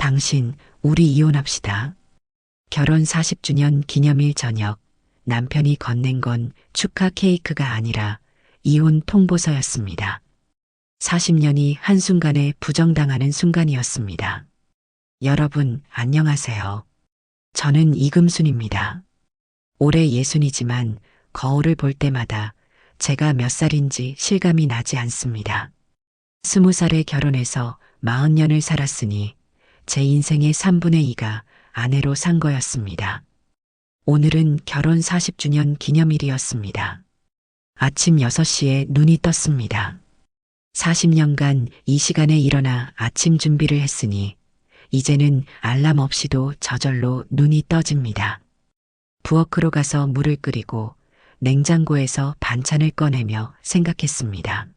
당신, 우리 이혼합시다. 결혼 40주년 기념일 저녁, 남편이 건넨 건 축하 케이크가 아니라 이혼 통보서였습니다. 40년이 한순간에 부정당하는 순간이었습니다. 여러분, 안녕하세요. 저는 이금순입니다. 올해 60이지만 거울을 볼 때마다 제가 몇 살인지 실감이 나지 않습니다. 20살에 결혼해서 40년을 살았으니 제 인생의 3분의 2가 아내로 산 거였습니다. 오늘은 결혼 40주년 기념일이었습니다. 아침 6시에 눈이 떴습니다. 40년간 이 시간에 일어나 아침 준비를 했으니 이제는 알람 없이도 저절로 눈이 떠집니다. 부엌으로 가서 물을 끓이고 냉장고에서 반찬을 꺼내며 생각했습니다.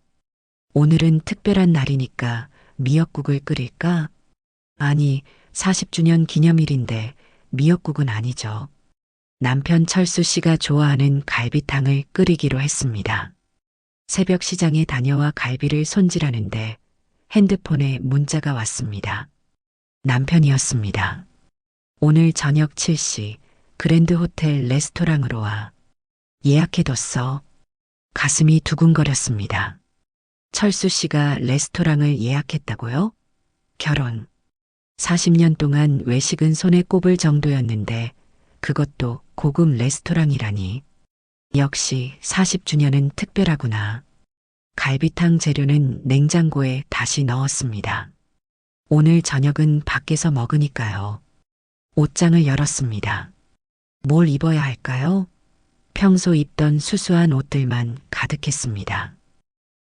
오늘은 특별한 날이니까 미역국을 끓일까? 아니, 40주년 기념일인데 미역국은 아니죠. 남편 철수 씨가 좋아하는 갈비탕을 끓이기로 했습니다. 새벽 시장에 다녀와 갈비를 손질하는데 핸드폰에 문자가 왔습니다. 남편이었습니다. 오늘 저녁 7시 그랜드 호텔 레스토랑으로 와. 예약해뒀어. 가슴이 두근거렸습니다. 철수 씨가 레스토랑을 예약했다고요? 결혼. 40년 동안 외식은 손에 꼽을 정도였는데 그것도 고급 레스토랑이라니. 역시 40주년은 특별하구나. 갈비탕 재료는 냉장고에 다시 넣었습니다. 오늘 저녁은 밖에서 먹으니까요. 옷장을 열었습니다. 뭘 입어야 할까요? 평소 입던 수수한 옷들만 가득했습니다.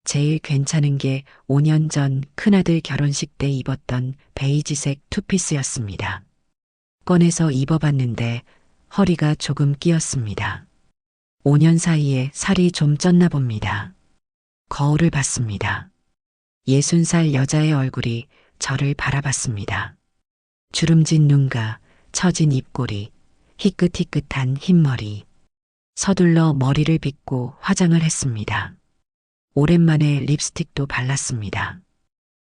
제일 괜찮은 게 5년 전 큰아들 결혼식 때 입었던 베이지색 투피스였습니다. 꺼내서 입어봤는데 허리가 조금 끼었습니다. 5년 사이에 살이 좀 쪘나 봅니다. 거울을 봤습니다. 60살 여자의 얼굴이 저를 바라봤습니다. 주름진 눈가, 처진 입꼬리, 희끗희끗한 흰머리. 서둘러 머리를 빗고 화장을 했습니다. 오랜만에 립스틱도 발랐습니다.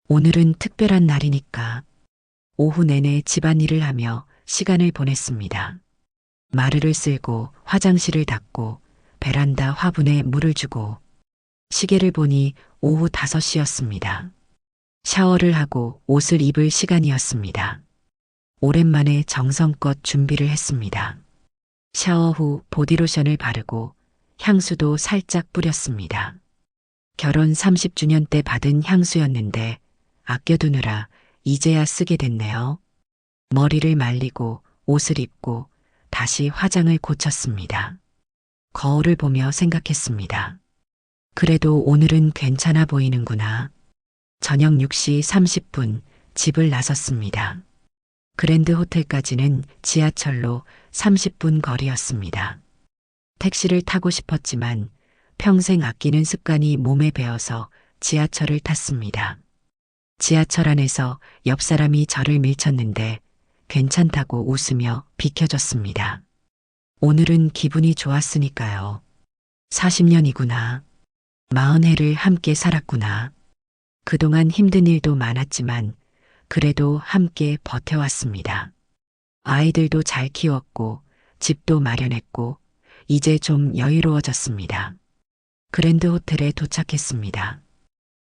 오늘은 특별한 날이니까 오후 내내 집안일을 하며 시간을 보냈습니다. 마르를 쓸고 화장실을 닦고 베란다 화분에 물을 주고 시계를 보니 오후 5시였습니다. 샤워를 하고 옷을 입을 시간이었습니다. 오랜만에 정성껏 준비를 했습니다. 샤워 후 보디로션을 바르고 향수도 살짝 뿌렸습니다. 결혼 30주년 때 받은 향수였는데 아껴두느라 이제야 쓰게 됐네요. 머리를 말리고 옷을 입고 다시 화장을 고쳤습니다. 거울을 보며 생각했습니다. 그래도 오늘은 괜찮아 보이는구나. 저녁 6시 30분 집을 나섰습니다. 그랜드 호텔까지는 지하철로 30분 거리였습니다. 택시를 타고 싶었지만 평생 아끼는 습관이 몸에 배어서 지하철을 탔습니다. 지하철 안에서 옆 사람이 저를 밀쳤는데 괜찮다고 웃으며 비켜줬습니다. 오늘은 기분이 좋았으니까요. 40년이구나. 40해를 함께 살았구나. 그동안 힘든 일도 많았지만 그래도 함께 버텨왔습니다. 아이들도 잘 키웠고 집도 마련했고 이제 좀 여유로워졌습니다. 그랜드 호텔에 도착했습니다.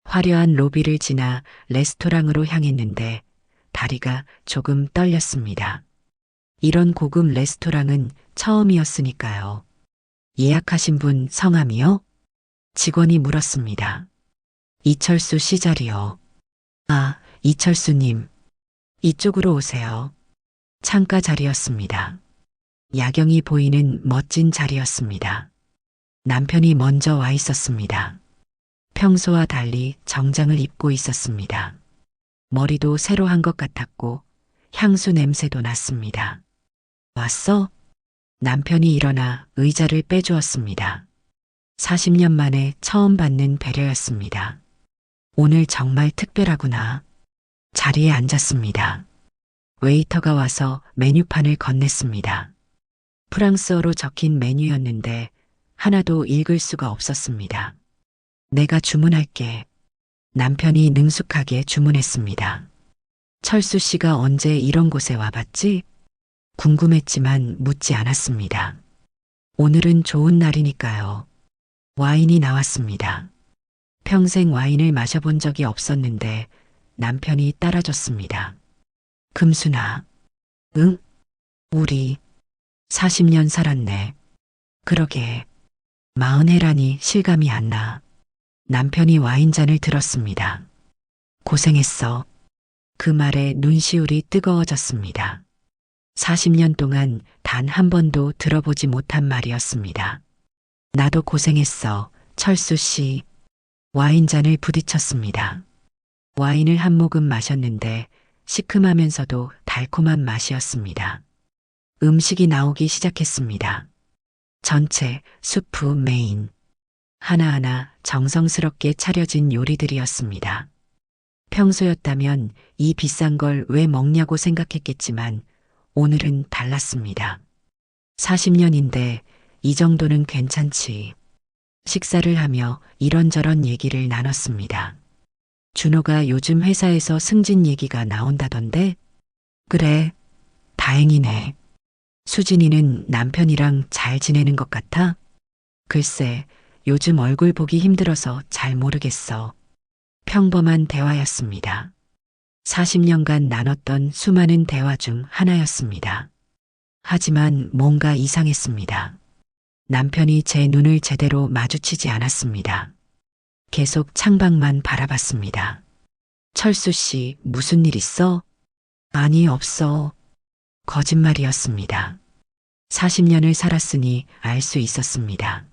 화려한 로비를 지나 레스토랑으로 향했는데 다리가 조금 떨렸습니다. 이런 고급 레스토랑은 처음이었으니까요. 예약하신 분 성함이요? 직원이 물었습니다. 이철수 씨 자리요. 아, 이철수님. 이쪽으로 오세요. 창가 자리였습니다. 야경이 보이는 멋진 자리였습니다. 남편이 먼저 와 있었습니다. 평소와 달리 정장을 입고 있었습니다. 머리도 새로 한 것 같았고 향수 냄새도 났습니다. 왔어? 남편이 일어나 의자를 빼주었습니다. 40년 만에 처음 받는 배려였습니다. 오늘 정말 특별하구나. 자리에 앉았습니다. 웨이터가 와서 메뉴판을 건넸습니다. 프랑스어로 적힌 메뉴였는데 하나도 읽을 수가 없었습니다. 내가 주문할게. 남편이 능숙하게 주문했습니다. 철수 씨가 언제 이런 곳에 와봤지? 궁금했지만 묻지 않았습니다. 오늘은 좋은 날이니까요. 와인이 나왔습니다. 평생 와인을 마셔본 적이 없었는데 남편이 따라줬습니다. 금순아, 응? 우리 40년 살았네. 그러게, 40해라니 실감이 안 나. 남편이 와인잔을 들었습니다. 고생했어. 그 말에 눈시울이 뜨거워졌습니다. 40년 동안 단 한 번도 들어보지 못한 말이었습니다. 나도 고생했어, 철수 씨. 와인잔을 부딪혔습니다. 와인을 한 모금 마셨는데 시큼하면서도 달콤한 맛이었습니다. 음식이 나오기 시작했습니다. 전체, 수프, 메인. 하나하나 정성스럽게 차려진 요리들이었습니다. 평소였다면 이 비싼 걸 왜 먹냐고 생각했겠지만 오늘은 달랐습니다. 40년인데 이 정도는 괜찮지. 식사를 하며 이런저런 얘기를 나눴습니다. 준호가 요즘 회사에서 승진 얘기가 나온다던데? 그래, 다행이네. 수진이는 남편이랑 잘 지내는 것 같아? 글쎄, 요즘 얼굴 보기 힘들어서 잘 모르겠어. 평범한 대화였습니다. 40년간 나눴던 수많은 대화 중 하나였습니다. 하지만 뭔가 이상했습니다. 남편이 제 눈을 제대로 마주치지 않았습니다. 계속 창밖만 바라봤습니다. 철수 씨, 무슨 일 있어? 아니, 없어. 거짓말이었습니다. 40년을 살았으니 알 수 있었습니다.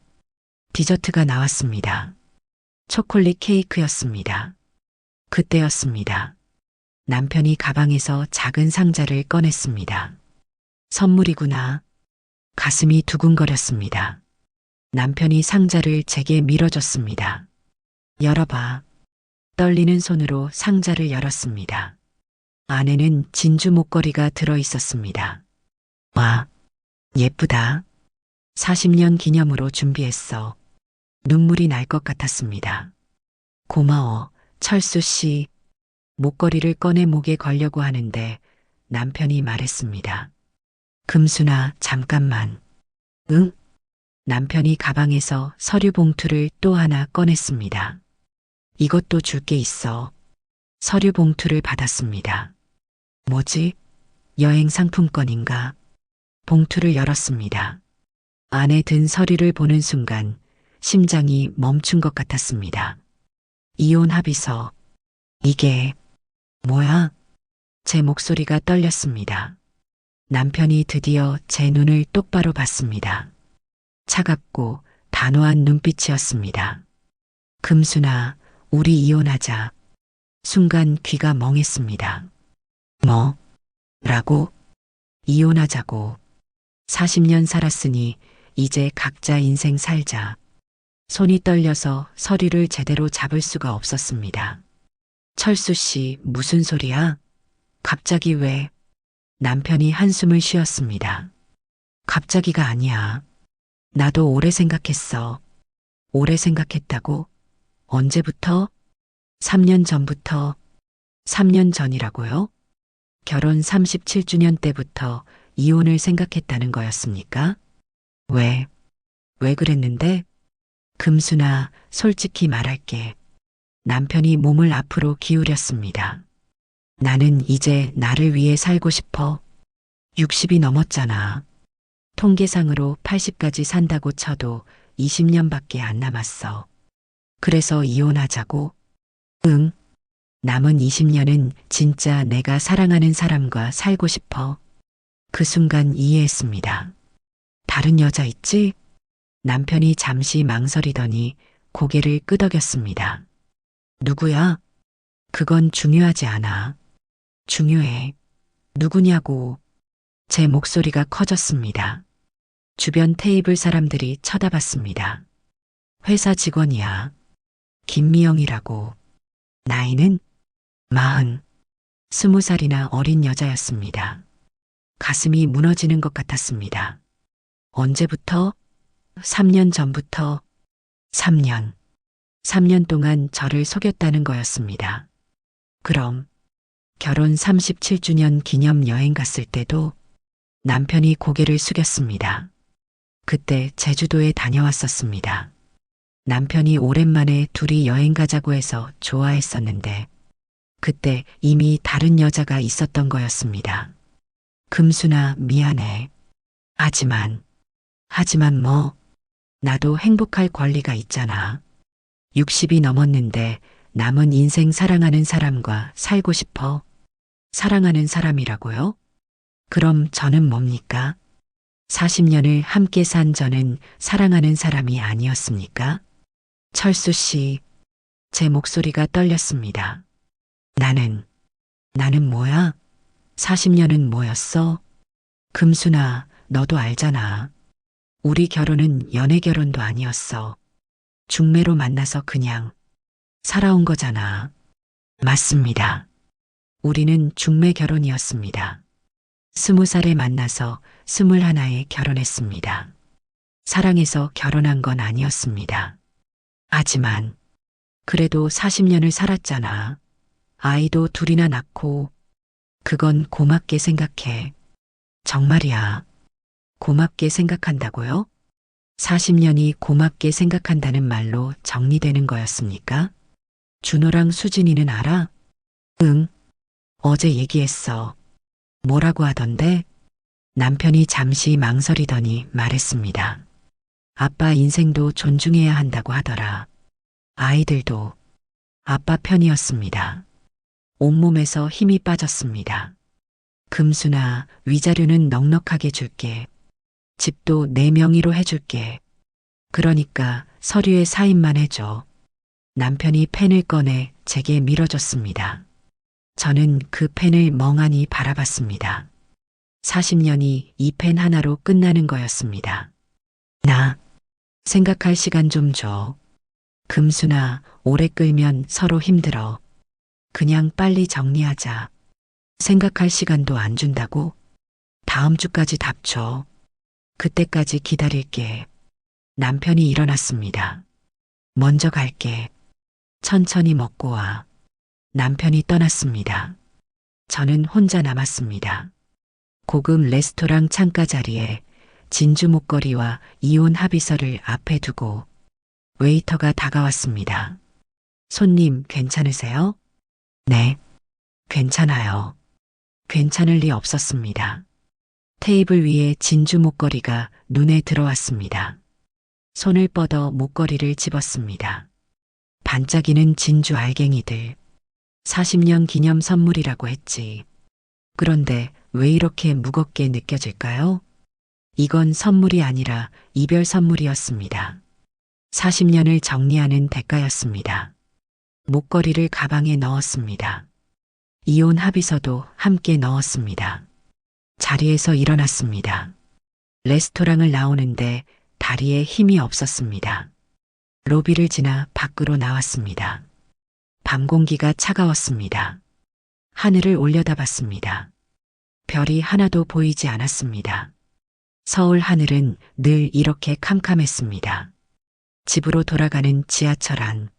디저트가 나왔습니다. 초콜릿 케이크였습니다. 그때였습니다. 남편이 가방에서 작은 상자를 꺼냈습니다. 선물이구나. 가슴이 두근거렸습니다. 남편이 상자를 제게 밀어줬습니다. 열어봐. 떨리는 손으로 상자를 열었습니다. 안에는 진주 목걸이가 들어 있었습니다. 와, 예쁘다. 40년 기념으로 준비했어. 눈물이 날 것 같았습니다. 고마워, 철수 씨. 목걸이를 꺼내 목에 걸려고 하는데 남편이 말했습니다. 금순아, 잠깐만. 응? 남편이 가방에서 서류 봉투를 또 하나 꺼냈습니다. 이것도 줄 게 있어. 서류 봉투를 받았습니다. 뭐지? 여행 상품권인가? 봉투를 열었습니다. 안에 든 서류를 보는 순간 심장이 멈춘 것 같았습니다. 이혼 합의서. 이게 뭐야? 제 목소리가 떨렸습니다. 남편이 드디어 제 눈을 똑바로 봤습니다. 차갑고 단호한 눈빛이었습니다. 금순아, 우리 이혼하자. 순간 귀가 멍했습니다. 뭐라고? 이혼하자고. 40년 살았으니 이제 각자 인생 살자. 손이 떨려서 서류를 제대로 잡을 수가 없었습니다. 철수 씨, 무슨 소리야? 갑자기 왜? 남편이 한숨을 쉬었습니다. 갑자기가 아니야. 나도 오래 생각했어. 오래 생각했다고? 언제부터? 3년 전부터. 3년 전이라고요? 결혼 37주년 때부터 이혼을 생각했다는 거였습니까? 왜 그랬는데? 금순아, 솔직히 말할게. 남편이 몸을 앞으로 기울였습니다. 나는 이제 나를 위해 살고 싶어. 60이 넘었잖아. 통계상으로 80까지 산다고 쳐도 20년밖에 안 남았어. 그래서 이혼하자고? 응. 남은 20년은 진짜 내가 사랑하는 사람과 살고 싶어. 그 순간 이해했습니다. 다른 여자 있지? 남편이 잠시 망설이더니 고개를 끄덕였습니다. 누구야? 그건 중요하지 않아. 중요해. 누구냐고. 제 목소리가 커졌습니다. 주변 테이블 사람들이 쳐다봤습니다. 회사 직원이야. 김미영이라고. 나이는 20살이나 어린 여자였습니다. 가슴이 무너지는 것 같았습니다. 언제부터? 3년 전부터. 3년 동안 저를 속였다는 거였습니다. 그럼 결혼 37주년 기념 여행 갔을 때도 남편이 고개를 숙였습니다. 그때 제주도에 다녀왔었습니다. 남편이 오랜만에 둘이 여행 가자고 해서 좋아했었는데 그때 이미 다른 여자가 있었던 거였습니다. 금순아, 미안해. 하지만 뭐, 나도 행복할 권리가 있잖아. 60이 넘었는데 남은 인생 사랑하는 사람과 살고 싶어. 사랑하는 사람이라고요? 그럼 저는 뭡니까? 40년을 함께 산 저는 사랑하는 사람이 아니었습니까? 철수 씨, 제 목소리가 떨렸습니다. 나는 뭐야? 40년은 뭐였어? 금순아, 너도 알잖아. 우리 결혼은 연애 결혼도 아니었어. 중매로 만나서 그냥 살아온 거잖아. 맞습니다. 우리는 중매 결혼이었습니다. 20살에 만나서 21에 결혼했습니다. 사랑해서 결혼한 건 아니었습니다. 하지만 그래도 40년을 살았잖아. 아이도 둘이나 낳고 그건 고맙게 생각해. 정말이야. 고맙게 생각한다고요? 40년이 고맙게 생각한다는 말로 정리되는 거였습니까? 준호랑 수진이는 알아? 응. 어제 얘기했어. 뭐라고 하던데? 남편이 잠시 망설이더니 말했습니다. 아빠 인생도 존중해야 한다고 하더라. 아이들도 아빠 편이었습니다. 온몸에서 힘이 빠졌습니다. 금순아, 위자료는 넉넉하게 줄게. 집도 내 명의로 해줄게. 그러니까 서류에 사인만 해줘. 남편이 펜을 꺼내 제게 밀어줬습니다. 저는 그 펜을 멍하니 바라봤습니다. 40년이 이 펜 하나로 끝나는 거였습니다. 나 생각할 시간 좀 줘. 금순아, 오래 끌면 서로 힘들어. 그냥 빨리 정리하자. 생각할 시간도 안 준다고? 다음 주까지 답 줘. 그때까지 기다릴게. 남편이 일어났습니다. 먼저 갈게. 천천히 먹고 와. 남편이 떠났습니다. 저는 혼자 남았습니다. 고급 레스토랑 창가 자리에 진주 목걸이와 이혼 합의서를 앞에 두고 웨이터가 다가왔습니다. 손님 괜찮으세요? 네, 괜찮아요. 괜찮을 리 없었습니다. 테이블 위에 진주 목걸이가 눈에 들어왔습니다. 손을 뻗어 목걸이를 집었습니다. 반짝이는 진주 알갱이들. 40년 기념 선물이라고 했지. 그런데 왜 이렇게 무겁게 느껴질까요? 이건 선물이 아니라 이별 선물이었습니다. 40년을 정리하는 대가였습니다. 목걸이를 가방에 넣었습니다. 이혼 합의서도 함께 넣었습니다. 자리에서 일어났습니다. 레스토랑을 나오는데 다리에 힘이 없었습니다. 로비를 지나 밖으로 나왔습니다. 밤 공기가 차가웠습니다. 하늘을 올려다봤습니다. 별이 하나도 보이지 않았습니다. 서울 하늘은 늘 이렇게 캄캄했습니다. 집으로 돌아가는 지하철 안.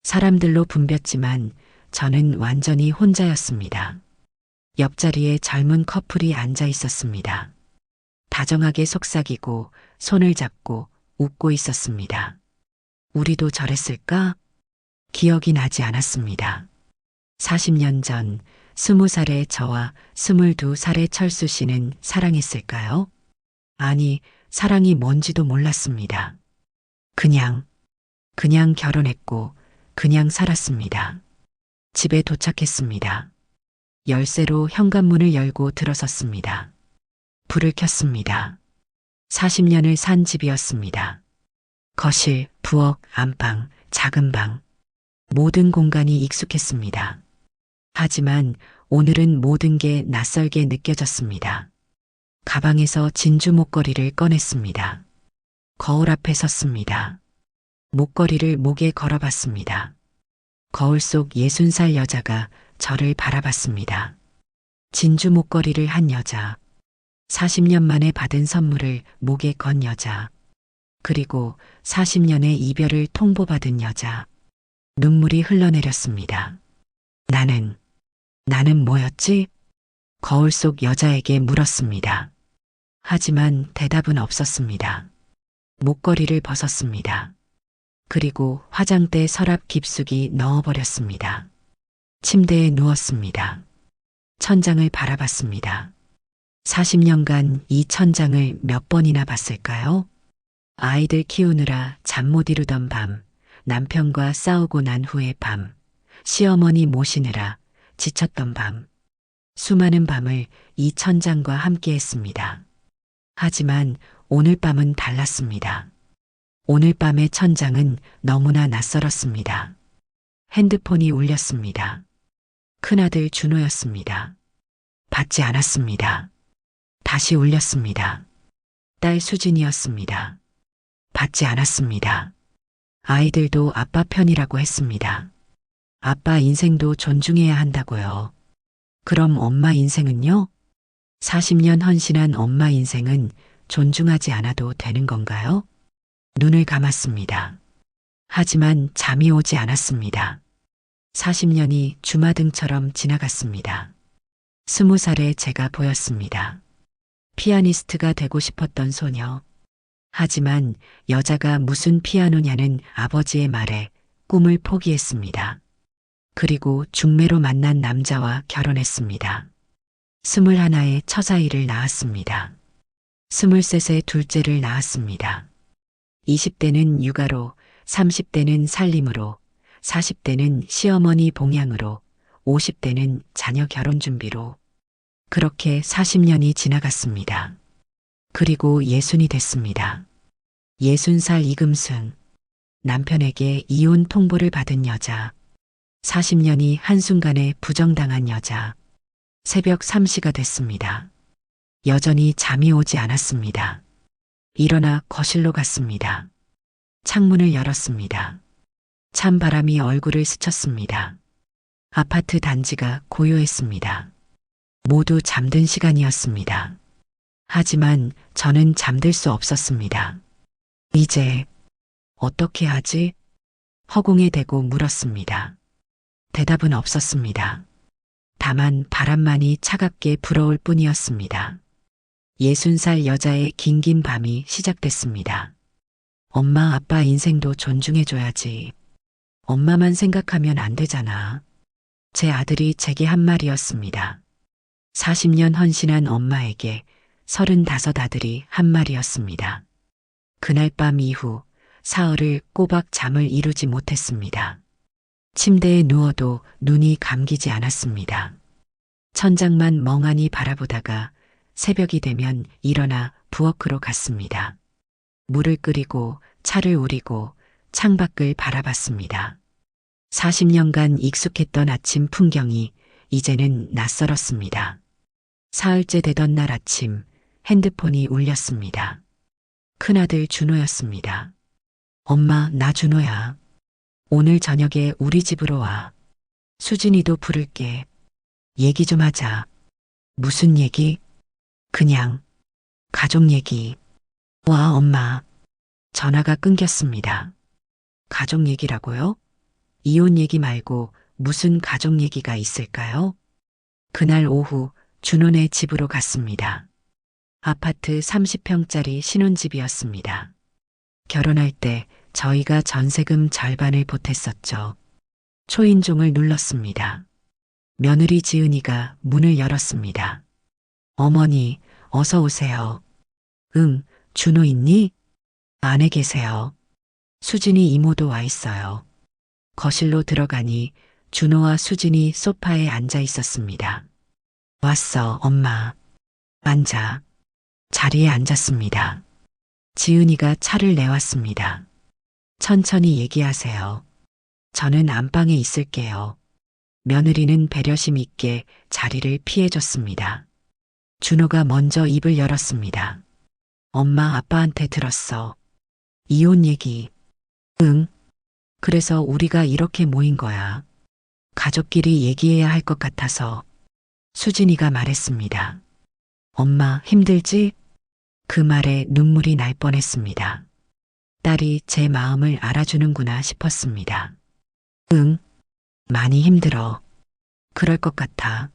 사람들로 붐볐지만 저는 완전히 혼자였습니다. 옆자리에 젊은 커플이 앉아 있었습니다. 다정하게 속삭이고 손을 잡고 웃고 있었습니다. 우리도 저랬을까? 기억이 나지 않았습니다. 40년 전 20살의 저와 22살의 철수 씨는 사랑했을까요? 아니, 사랑이 뭔지도 몰랐습니다. 그냥 결혼했고 그냥 살았습니다. 집에 도착했습니다. 열쇠로 현관문을 열고 들어섰습니다. 불을 켰습니다. 40년을 산 집이었습니다. 거실, 부엌, 안방, 작은 방. 모든 공간이 익숙했습니다. 하지만 오늘은 모든 게 낯설게 느껴졌습니다. 가방에서 진주 목걸이를 꺼냈습니다. 거울 앞에 섰습니다. 목걸이를 목에 걸어봤습니다. 거울 속 60살 여자가 저를 바라봤습니다. 진주 목걸이를 한 여자, 40년 만에 받은 선물을 목에 건 여자, 그리고 40년의 이별을 통보받은 여자. 눈물이 흘러내렸습니다. 나는 나는 뭐였지? 거울 속 여자에게 물었습니다. 하지만 대답은 없었습니다. 목걸이를 벗었습니다. 그리고 화장대 서랍 깊숙이 넣어버렸습니다. 침대에 누웠습니다. 천장을 바라봤습니다. 40년간 이 천장을 몇 번이나 봤을까요? 아이들 키우느라 잠 못 이루던 밤, 남편과 싸우고 난 후의 밤, 시어머니 모시느라 지쳤던 밤, 수많은 밤을 이 천장과 함께 했습니다. 하지만 오늘 밤은 달랐습니다. 오늘 밤의 천장은 너무나 낯설었습니다. 핸드폰이 울렸습니다. 큰아들 준호였습니다. 받지 않았습니다. 다시 울렸습니다. 딸 수진이었습니다. 받지 않았습니다. 아이들도 아빠 편이라고 했습니다. 아빠 인생도 존중해야 한다고요. 그럼 엄마 인생은요? 40년 헌신한 엄마 인생은 존중하지 않아도 되는 건가요? 눈을 감았습니다. 하지만 잠이 오지 않았습니다. 40년이 주마등처럼 지나갔습니다. 20살에 제가 보였습니다. 피아니스트가 되고 싶었던 소녀. 하지만 여자가 무슨 피아노냐는 아버지의 말에 꿈을 포기했습니다. 그리고 중매로 만난 남자와 결혼했습니다. 21에 처자일을 낳았습니다. 23에 둘째를 낳았습니다. 20대는 육아로, 30대는 살림으로, 40대는 시어머니 봉양으로, 50대는 자녀 결혼 준비로. 그렇게 40년이 지나갔습니다. 그리고 60이 됐습니다. 60살 이금순. 남편에게 이혼 통보를 받은 여자. 40년이 한순간에 부정당한 여자. 새벽 3시가 됐습니다. 여전히 잠이 오지 않았습니다. 일어나 거실로 갔습니다. 창문을 열었습니다. 찬바람이 얼굴을 스쳤습니다. 아파트 단지가 고요했습니다. 모두 잠든 시간이었습니다. 하지만 저는 잠들 수 없었습니다. 이제 어떻게 하지? 허공에 대고 물었습니다. 대답은 없었습니다. 다만 바람만이 차갑게 불어올 뿐이었습니다. 60살 여자의 긴긴 밤이 시작됐습니다. 엄마 아빠 인생도 존중해줘야지. 엄마만 생각하면 안 되잖아. 제 아들이 제게 한 말이었습니다. 40년 헌신한 엄마에게 35 아들이 한 말이었습니다. 그날 밤 이후 사흘을 꼬박 잠을 이루지 못했습니다. 침대에 누워도 눈이 감기지 않았습니다. 천장만 멍하니 바라보다가 새벽이 되면 일어나 부엌으로 갔습니다. 물을 끓이고 차를 우리고 창밖을 바라봤습니다. 40년간 익숙했던 아침 풍경이 이제는 낯설었습니다. 사흘째 되던 날 아침 핸드폰이 울렸습니다. 큰아들 준호였습니다. 엄마, 나 준호야. 오늘 저녁에 우리 집으로 와. 수진이도 부를게. 얘기 좀 하자. 무슨 얘기? 그냥 가족 얘기. 와, 엄마. 전화가 끊겼습니다. 가족 얘기라고요? 이혼 얘기 말고 무슨 가족 얘기가 있을까요? 그날 오후 준호네 집으로 갔습니다. 아파트 30평짜리 신혼집이었습니다. 결혼할 때 저희가 전세금 절반을 보탰었죠. 초인종을 눌렀습니다. 며느리 지은이가 문을 열었습니다. 어머니, 어서 오세요. 응, 준호 있니? 안에 계세요. 수진이 이모도 와 있어요. 거실로 들어가니 준호와 수진이 소파에 앉아 있었습니다. 왔어, 엄마. 앉아. 자리에 앉았습니다. 지은이가 차를 내왔습니다. 천천히 얘기하세요. 저는 안방에 있을게요. 며느리는 배려심 있게 자리를 피해줬습니다. 준호가 먼저 입을 열었습니다. 엄마 아빠한테 들었어. 이혼 얘기. 응. 그래서 우리가 이렇게 모인 거야. 가족끼리 얘기해야 할 것 같아서. 수진이가 말했습니다. 엄마 힘들지? 그 말에 눈물이 날 뻔했습니다. 딸이 제 마음을 알아주는구나 싶었습니다. 응, 많이 힘들어. 그럴 것 같아.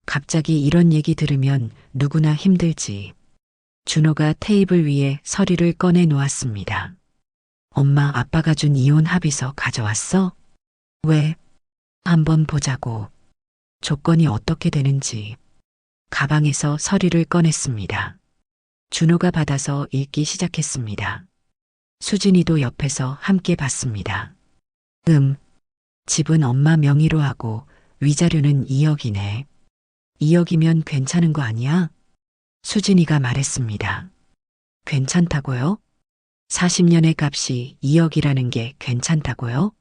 갑자기 이런 얘기 들으면 누구나 힘들지. 준호가 테이블 위에 서류를 꺼내 놓았습니다. 엄마, 아빠가 준 이혼 합의서 가져왔어? 왜? 한번 보자고. 조건이 어떻게 되는지. 가방에서 서류를 꺼냈습니다. 준호가 받아서 읽기 시작했습니다. 수진이도 옆에서 함께 봤습니다. 집은 엄마 명의로 하고 위자료는 2억이네. 2억이면 괜찮은 거 아니야? 수진이가 말했습니다. 괜찮다고요? 40년의 값이 2억이라는 게 괜찮다고요?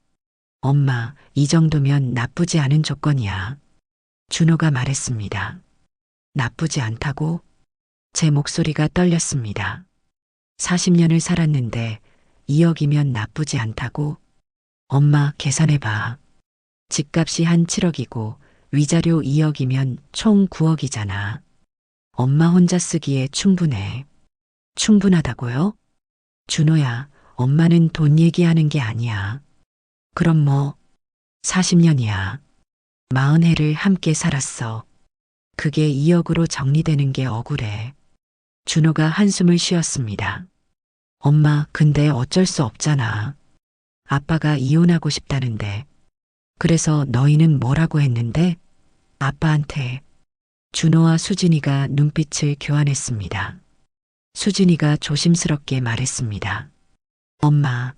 엄마, 이 정도면 나쁘지 않은 조건이야. 준호가 말했습니다. 나쁘지 않다고? 제 목소리가 떨렸습니다. 40년을 살았는데 2억이면 나쁘지 않다고? 엄마, 계산해봐. 집값이 한 7억이고 위자료 2억이면 총 9억이잖아. 엄마 혼자 쓰기에 충분해. 충분하다고요? 준호야, 엄마는 돈 얘기하는 게 아니야. 그럼 뭐, 40년이야. 40해를 함께 살았어. 그게 2억으로 정리되는 게 억울해. 준호가 한숨을 쉬었습니다. 엄마, 근데 어쩔 수 없잖아. 아빠가 이혼하고 싶다는데. 그래서 너희는 뭐라고 했는데? 아빠한테. 준호와 수진이가 눈빛을 교환했습니다. 수진이가 조심스럽게 말했습니다. 엄마,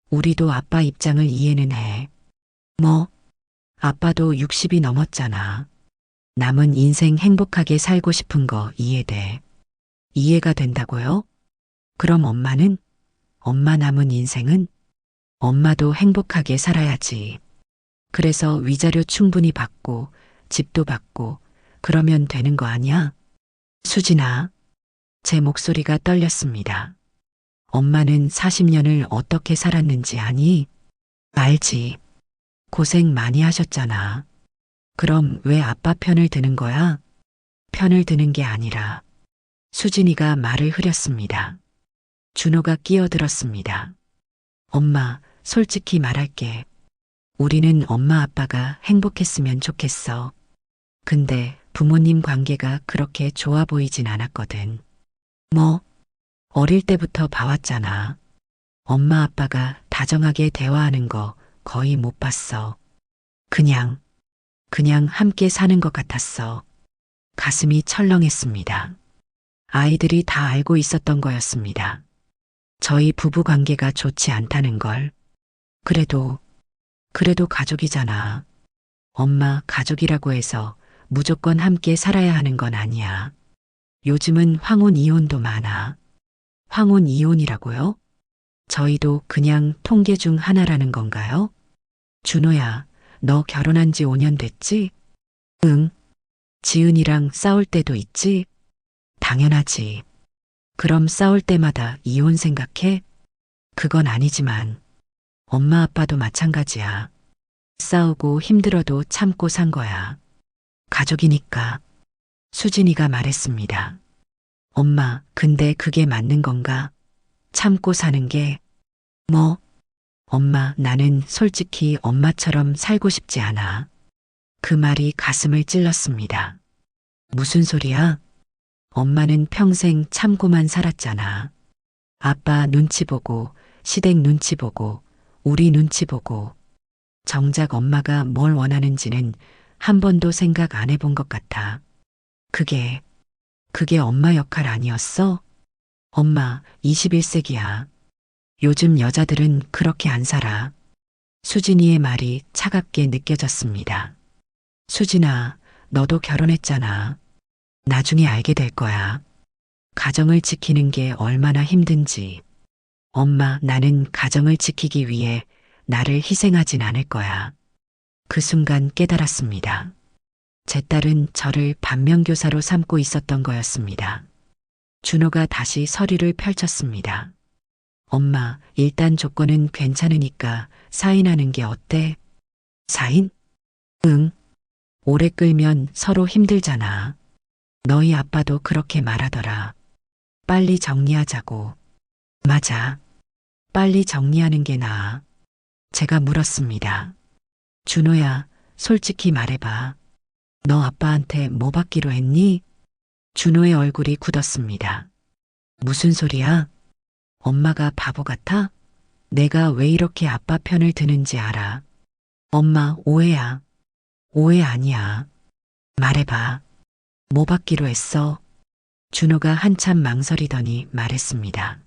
우리도 아빠 입장을 이해는 해. 뭐? 아빠도 60이 넘었잖아. 남은 인생 행복하게 살고 싶은 거 이해돼. 이해가 된다고요? 그럼 엄마는? 엄마 남은 인생은? 엄마도 행복하게 살아야지. 그래서 위자료 충분히 받고, 집도 받고, 그러면 되는 거 아니야? 수진아. 제 목소리가 떨렸습니다. 엄마는 40년을 어떻게 살았는지 아니? 알지. 고생 많이 하셨잖아. 그럼 왜 아빠 편을 드는 거야? 편을 드는 게 아니라. 수진이가 말을 흐렸습니다. 준호가 끼어들었습니다. 엄마, 솔직히 말할게. 우리는 엄마 아빠가 행복했으면 좋겠어. 근데 부모님 관계가 그렇게 좋아 보이진 않았거든. 뭐? 어릴 때부터 봐왔잖아. 엄마 아빠가 다정하게 대화하는 거 거의 못 봤어. 그냥 함께 사는 것 같았어. 가슴이 철렁했습니다. 아이들이 다 알고 있었던 거였습니다. 저희 부부 관계가 좋지 않다는 걸. 그래도 가족이잖아. 엄마, 가족이라고 해서 무조건 함께 살아야 하는 건 아니야. 요즘은 황혼 이혼도 많아. 황혼 이혼이라고요? 저희도 그냥 통계 중 하나라는 건가요? 준호야, 너 결혼한 지 5년 됐지? 응. 지은이랑 싸울 때도 있지? 당연하지. 그럼 싸울 때마다 이혼 생각해? 그건 아니지만 엄마 아빠도 마찬가지야. 싸우고 힘들어도 참고 산 거야. 가족이니까. 수진이가 말했습니다. 엄마, 근데 그게 맞는 건가? 참고 사는 게. 뭐? 엄마, 나는 솔직히 엄마처럼 살고 싶지 않아. 그 말이 가슴을 찔렀습니다. 무슨 소리야? 엄마는 평생 참고만 살았잖아. 아빠 눈치 보고, 시댁 눈치 보고, 우리 눈치 보고. 정작 엄마가 뭘 원하는지는 한 번도 생각 안 해본 것 같아. 그게 엄마 역할 아니었어? 엄마, 21세기야. 요즘 여자들은 그렇게 안 살아. 수진이의 말이 차갑게 느껴졌습니다. 수진아, 너도 결혼했잖아. 나중에 알게 될 거야. 가정을 지키는 게 얼마나 힘든지. 엄마, 나는 가정을 지키기 위해 나를 희생하진 않을 거야. 그 순간 깨달았습니다. 제 딸은 저를 반면교사로 삼고 있었던 거였습니다. 준호가 다시 서류를 펼쳤습니다. 엄마, 일단 조건은 괜찮으니까 사인하는 게 어때? 사인? 응. 오래 끌면 서로 힘들잖아. 너희 아빠도 그렇게 말하더라. 빨리 정리하자고. 맞아. 빨리 정리하는 게 나아. 제가 물었습니다. 준호야, 솔직히 말해봐. 너 아빠한테 뭐 받기로 했니? 준호의 얼굴이 굳었습니다. 무슨 소리야? 엄마가 바보 같아? 내가 왜 이렇게 아빠 편을 드는지 알아. 엄마, 오해야. 오해 아니야. 말해봐. 뭐 받기로 했어? 준호가 한참 망설이더니 말했습니다.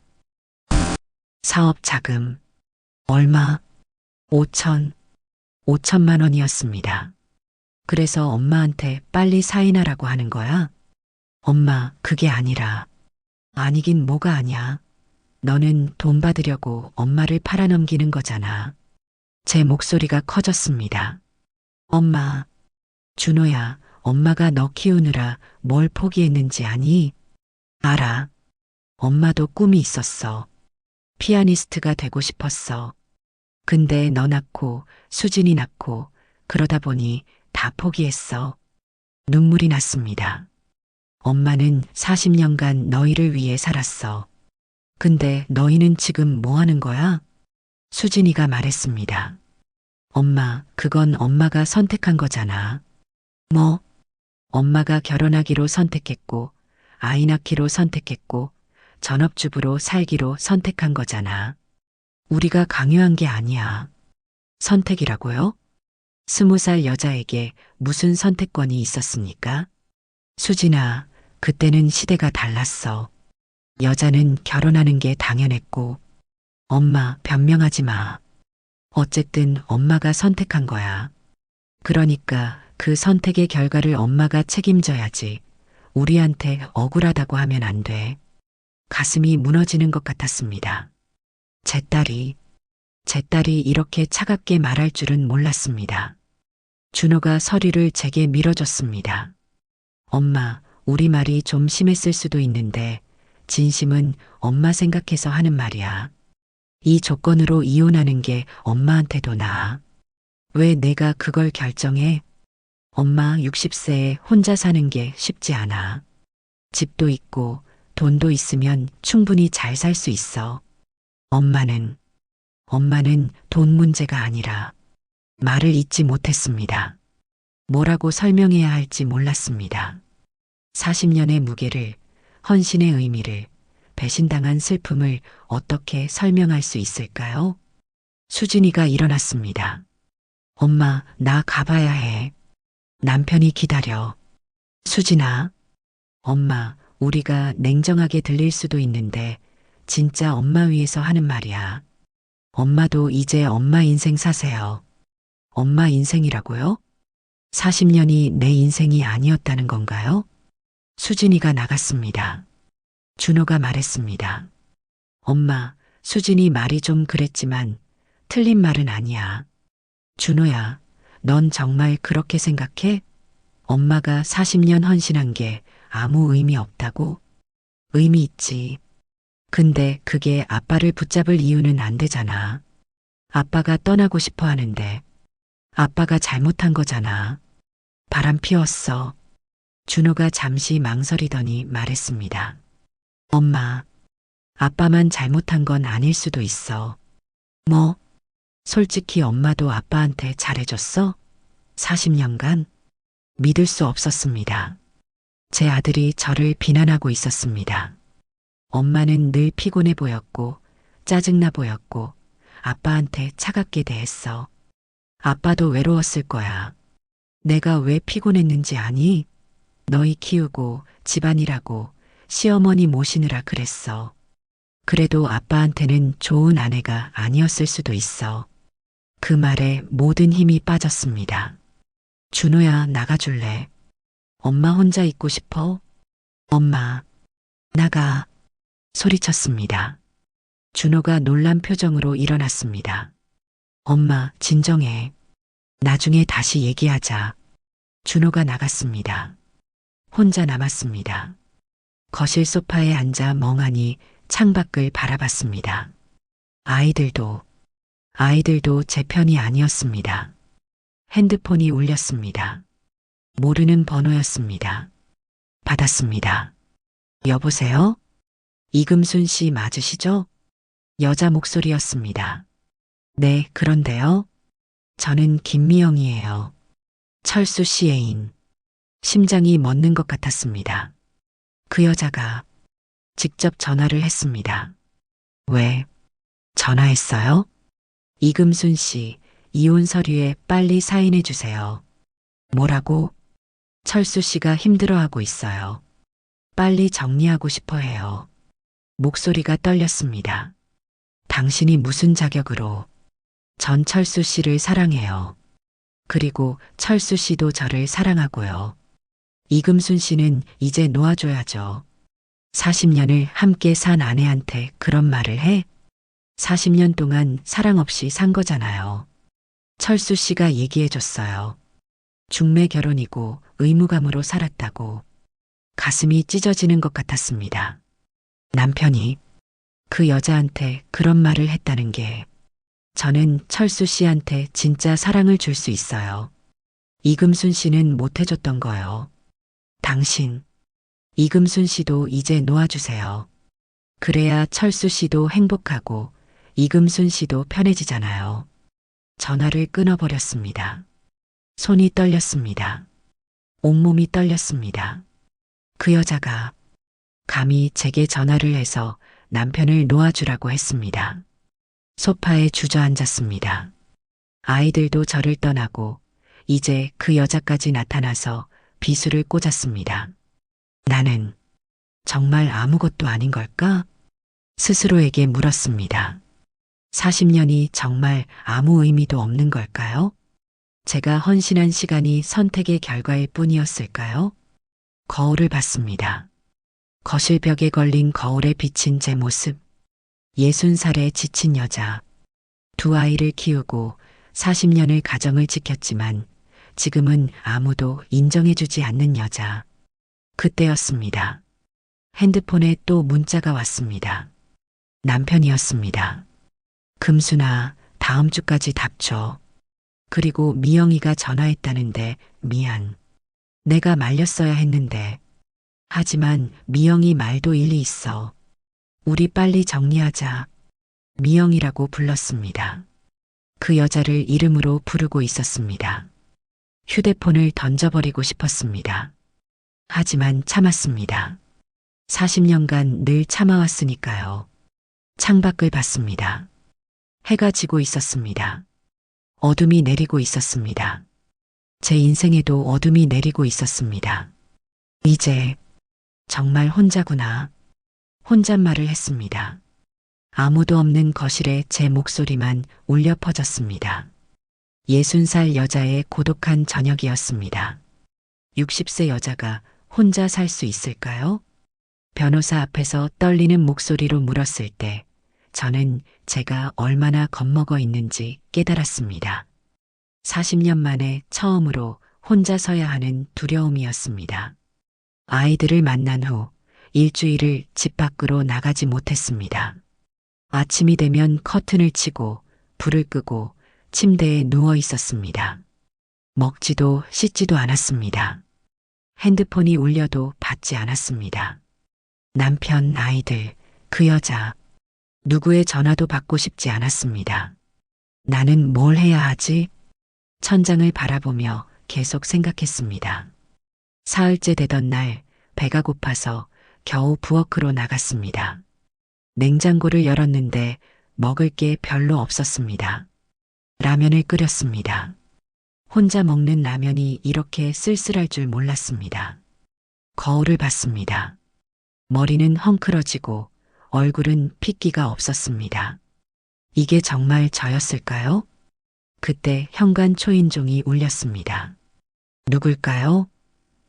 사업 자금. 얼마? 5천만 원이었습니다. 그래서 엄마한테 빨리 사인하라고 하는 거야? 엄마, 그게 아니라. 아니긴 뭐가 아냐. 너는 돈 받으려고 엄마를 팔아넘기는 거잖아. 제 목소리가 커졌습니다. 엄마, 준호야, 엄마가 너 키우느라 뭘 포기했는지 아니? 알아. 엄마도 꿈이 있었어. 피아니스트가 되고 싶었어. 근데 너 낳고 수진이 낳고 그러다 보니 다 포기했어. 눈물이 났습니다. 엄마는 40년간 너희를 위해 살았어. 근데 너희는 지금 뭐 하는 거야? 수진이가 말했습니다. 엄마, 그건 엄마가 선택한 거잖아. 뭐? 엄마가 결혼하기로 선택했고, 아이 낳기로 선택했고, 전업주부로 살기로 선택한 거잖아. 우리가 강요한 게 아니야. 선택이라고요? 20살 여자에게 무슨 선택권이 있었습니까? 수진아, 그때는 시대가 달랐어. 여자는 결혼하는 게 당연했고, 엄마, 변명하지 마. 어쨌든 엄마가 선택한 거야. 그러니까 그 선택의 결과를 엄마가 책임져야지. 우리한테 억울하다고 하면 안 돼. 가슴이 무너지는 것 같았습니다. 제 딸이 이렇게 차갑게 말할 줄은 몰랐습니다. 준호가 서류를 제게 밀어줬습니다. 엄마, 우리 말이 좀 심했을 수도 있는데, 진심은 엄마 생각해서 하는 말이야. 이 조건으로 이혼하는 게 엄마한테도 나아. 왜 내가 그걸 결정해? 엄마 60세에 혼자 사는 게 쉽지 않아. 집도 있고 돈도 있으면 충분히 잘 살 수 있어. 엄마는 돈 문제가 아니라 말을 잇지 못했습니다. 뭐라고 설명해야 할지 몰랐습니다. 40년의 무게를, 헌신의 의미를, 배신당한 슬픔을 어떻게 설명할 수 있을까요? 수진이가 일어났습니다. 엄마, 나 가봐야 해. 남편이 기다려. 수진아, 엄마, 우리가 냉정하게 들릴 수도 있는데 진짜 엄마 위해서 하는 말이야. 엄마도 이제 엄마 인생 사세요. 엄마 인생이라고요? 40년이 내 인생이 아니었다는 건가요? 수진이가 나갔습니다. 준호가 말했습니다. 엄마, 수진이 말이 좀 그랬지만 틀린 말은 아니야. 준호야, 넌 정말 그렇게 생각해? 엄마가 40년 헌신한 게 아무 의미 없다고? 의미 있지. 근데 그게 아빠를 붙잡을 이유는 안 되잖아. 아빠가 떠나고 싶어 하는데 아빠가 잘못한 거잖아. 바람 피웠어. 준호가 잠시 망설이더니 말했습니다. 엄마, 아빠만 잘못한 건 아닐 수도 있어. 뭐? 솔직히 엄마도 아빠한테 잘해줬어? 40년간? 믿을 수 없었습니다. 제 아들이 저를 비난하고 있었습니다. 엄마는 늘 피곤해 보였고 짜증나 보였고 아빠한테 차갑게 대했어. 아빠도 외로웠을 거야. 내가 왜 피곤했는지 아니? 너희 키우고 집안일하고 시어머니 모시느라 그랬어. 그래도 아빠한테는 좋은 아내가 아니었을 수도 있어. 그 말에 모든 힘이 빠졌습니다. 준호야, 나가줄래? 엄마 혼자 있고 싶어? 엄마, 나가. 소리쳤습니다. 준호가 놀란 표정으로 일어났습니다. 엄마, 진정해. 나중에 다시 얘기하자. 준호가 나갔습니다. 혼자 남았습니다. 거실 소파에 앉아 멍하니 창밖을 바라봤습니다. 아이들도 제 편이 아니었습니다. 핸드폰이 울렸습니다. 모르는 번호였습니다. 받았습니다. 여보세요? 이금순 씨 맞으시죠? 여자 목소리였습니다. 네, 그런데요. 저는 김미영이에요. 철수 씨 애인. 심장이 멎는 것 같았습니다. 그 여자가 직접 전화를 했습니다. 왜 전화했어요? 이금순 씨, 이혼 서류에 빨리 사인해 주세요. 뭐라고? 철수 씨가 힘들어하고 있어요. 빨리 정리하고 싶어 해요. 목소리가 떨렸습니다. 당신이 무슨 자격으로 전 철수 씨를 사랑해요. 그리고 철수 씨도 저를 사랑하고요. 이금순 씨는 이제 놓아줘야죠. 40년을 함께 산 아내한테 그런 말을 해? 40년 동안 사랑 없이 산 거잖아요. 철수 씨가 얘기해 줬어요. 중매 결혼이고 의무감으로 살았다고. 가슴이 찢어지는 것 같았습니다. 남편이 그 여자한테 그런 말을 했다는 게 저는 철수 씨한테 진짜 사랑을 줄 수 있어요. 이금순 씨는 못 해줬던 거요. 당신, 이금순 씨도 이제 놓아주세요. 그래야 철수 씨도 행복하고 이금순 씨도 편해지잖아요. 전화를 끊어버렸습니다. 손이 떨렸습니다. 온몸이 떨렸습니다. 그 여자가 감히 제게 전화를 해서 남편을 놓아주라고 했습니다. 소파에 주저앉았습니다. 아이들도 저를 떠나고 이제 그 여자까지 나타나서 비수를 꽂았습니다. 나는 정말 아무것도 아닌 걸까? 스스로에게 물었습니다. 40년이 정말 아무 의미도 없는 걸까요? 제가 헌신한 시간이 선택의 결과일 뿐이었을까요? 거울을 봤습니다. 거실 벽에 걸린 거울에 비친 제 모습. 60살에 지친 여자. 두 아이를 키우고 40년을 가정을 지켰지만 지금은 아무도 인정해주지 않는 여자. 그때였습니다. 핸드폰에 또 문자가 왔습니다. 남편이었습니다. 금순아, 다음 주까지 답 줘. 그리고 미영이가 전화했다는데 미안. 내가 말렸어야 했는데. 하지만 미영이 말도 일리 있어. 우리 빨리 정리하자. 미영이라고 불렀습니다. 그 여자를 이름으로 부르고 있었습니다. 휴대폰을 던져버리고 싶었습니다. 하지만 참았습니다. 40년간 늘 참아왔으니까요. 창밖을 봤습니다. 해가 지고 있었습니다. 어둠이 내리고 있었습니다. 제 인생에도 어둠이 내리고 있었습니다. 이제 정말 혼자구나. 혼잣말을 했습니다. 아무도 없는 거실에 제 목소리만 울려 퍼졌습니다. 60살 여자의 고독한 저녁이었습니다. 60세 여자가 혼자 살 수 있을까요? 변호사 앞에서 떨리는 목소리로 물었을 때 저는 제가 얼마나 겁먹어 있는지 깨달았습니다. 40년 만에 처음으로 혼자 서야 하는 두려움이었습니다. 아이들을 만난 후 일주일을 집 밖으로 나가지 못했습니다. 아침이 되면 커튼을 치고 불을 끄고 침대에 누워 있었습니다. 먹지도 씻지도 않았습니다. 핸드폰이 울려도 받지 않았습니다. 남편, 아이들, 그 여자, 누구의 전화도 받고 싶지 않았습니다. 나는 뭘 해야 하지? 천장을 바라보며 계속 생각했습니다. 사흘째 되던 날 배가 고파서 겨우 부엌으로 나갔습니다. 냉장고를 열었는데 먹을 게 별로 없었습니다. 라면을 끓였습니다. 혼자 먹는 라면이 이렇게 쓸쓸할 줄 몰랐습니다. 거울을 봤습니다. 머리는 헝클어지고 얼굴은 핏기가 없었습니다. 이게 정말 저였을까요? 그때 현관 초인종이 울렸습니다. 누굴까요?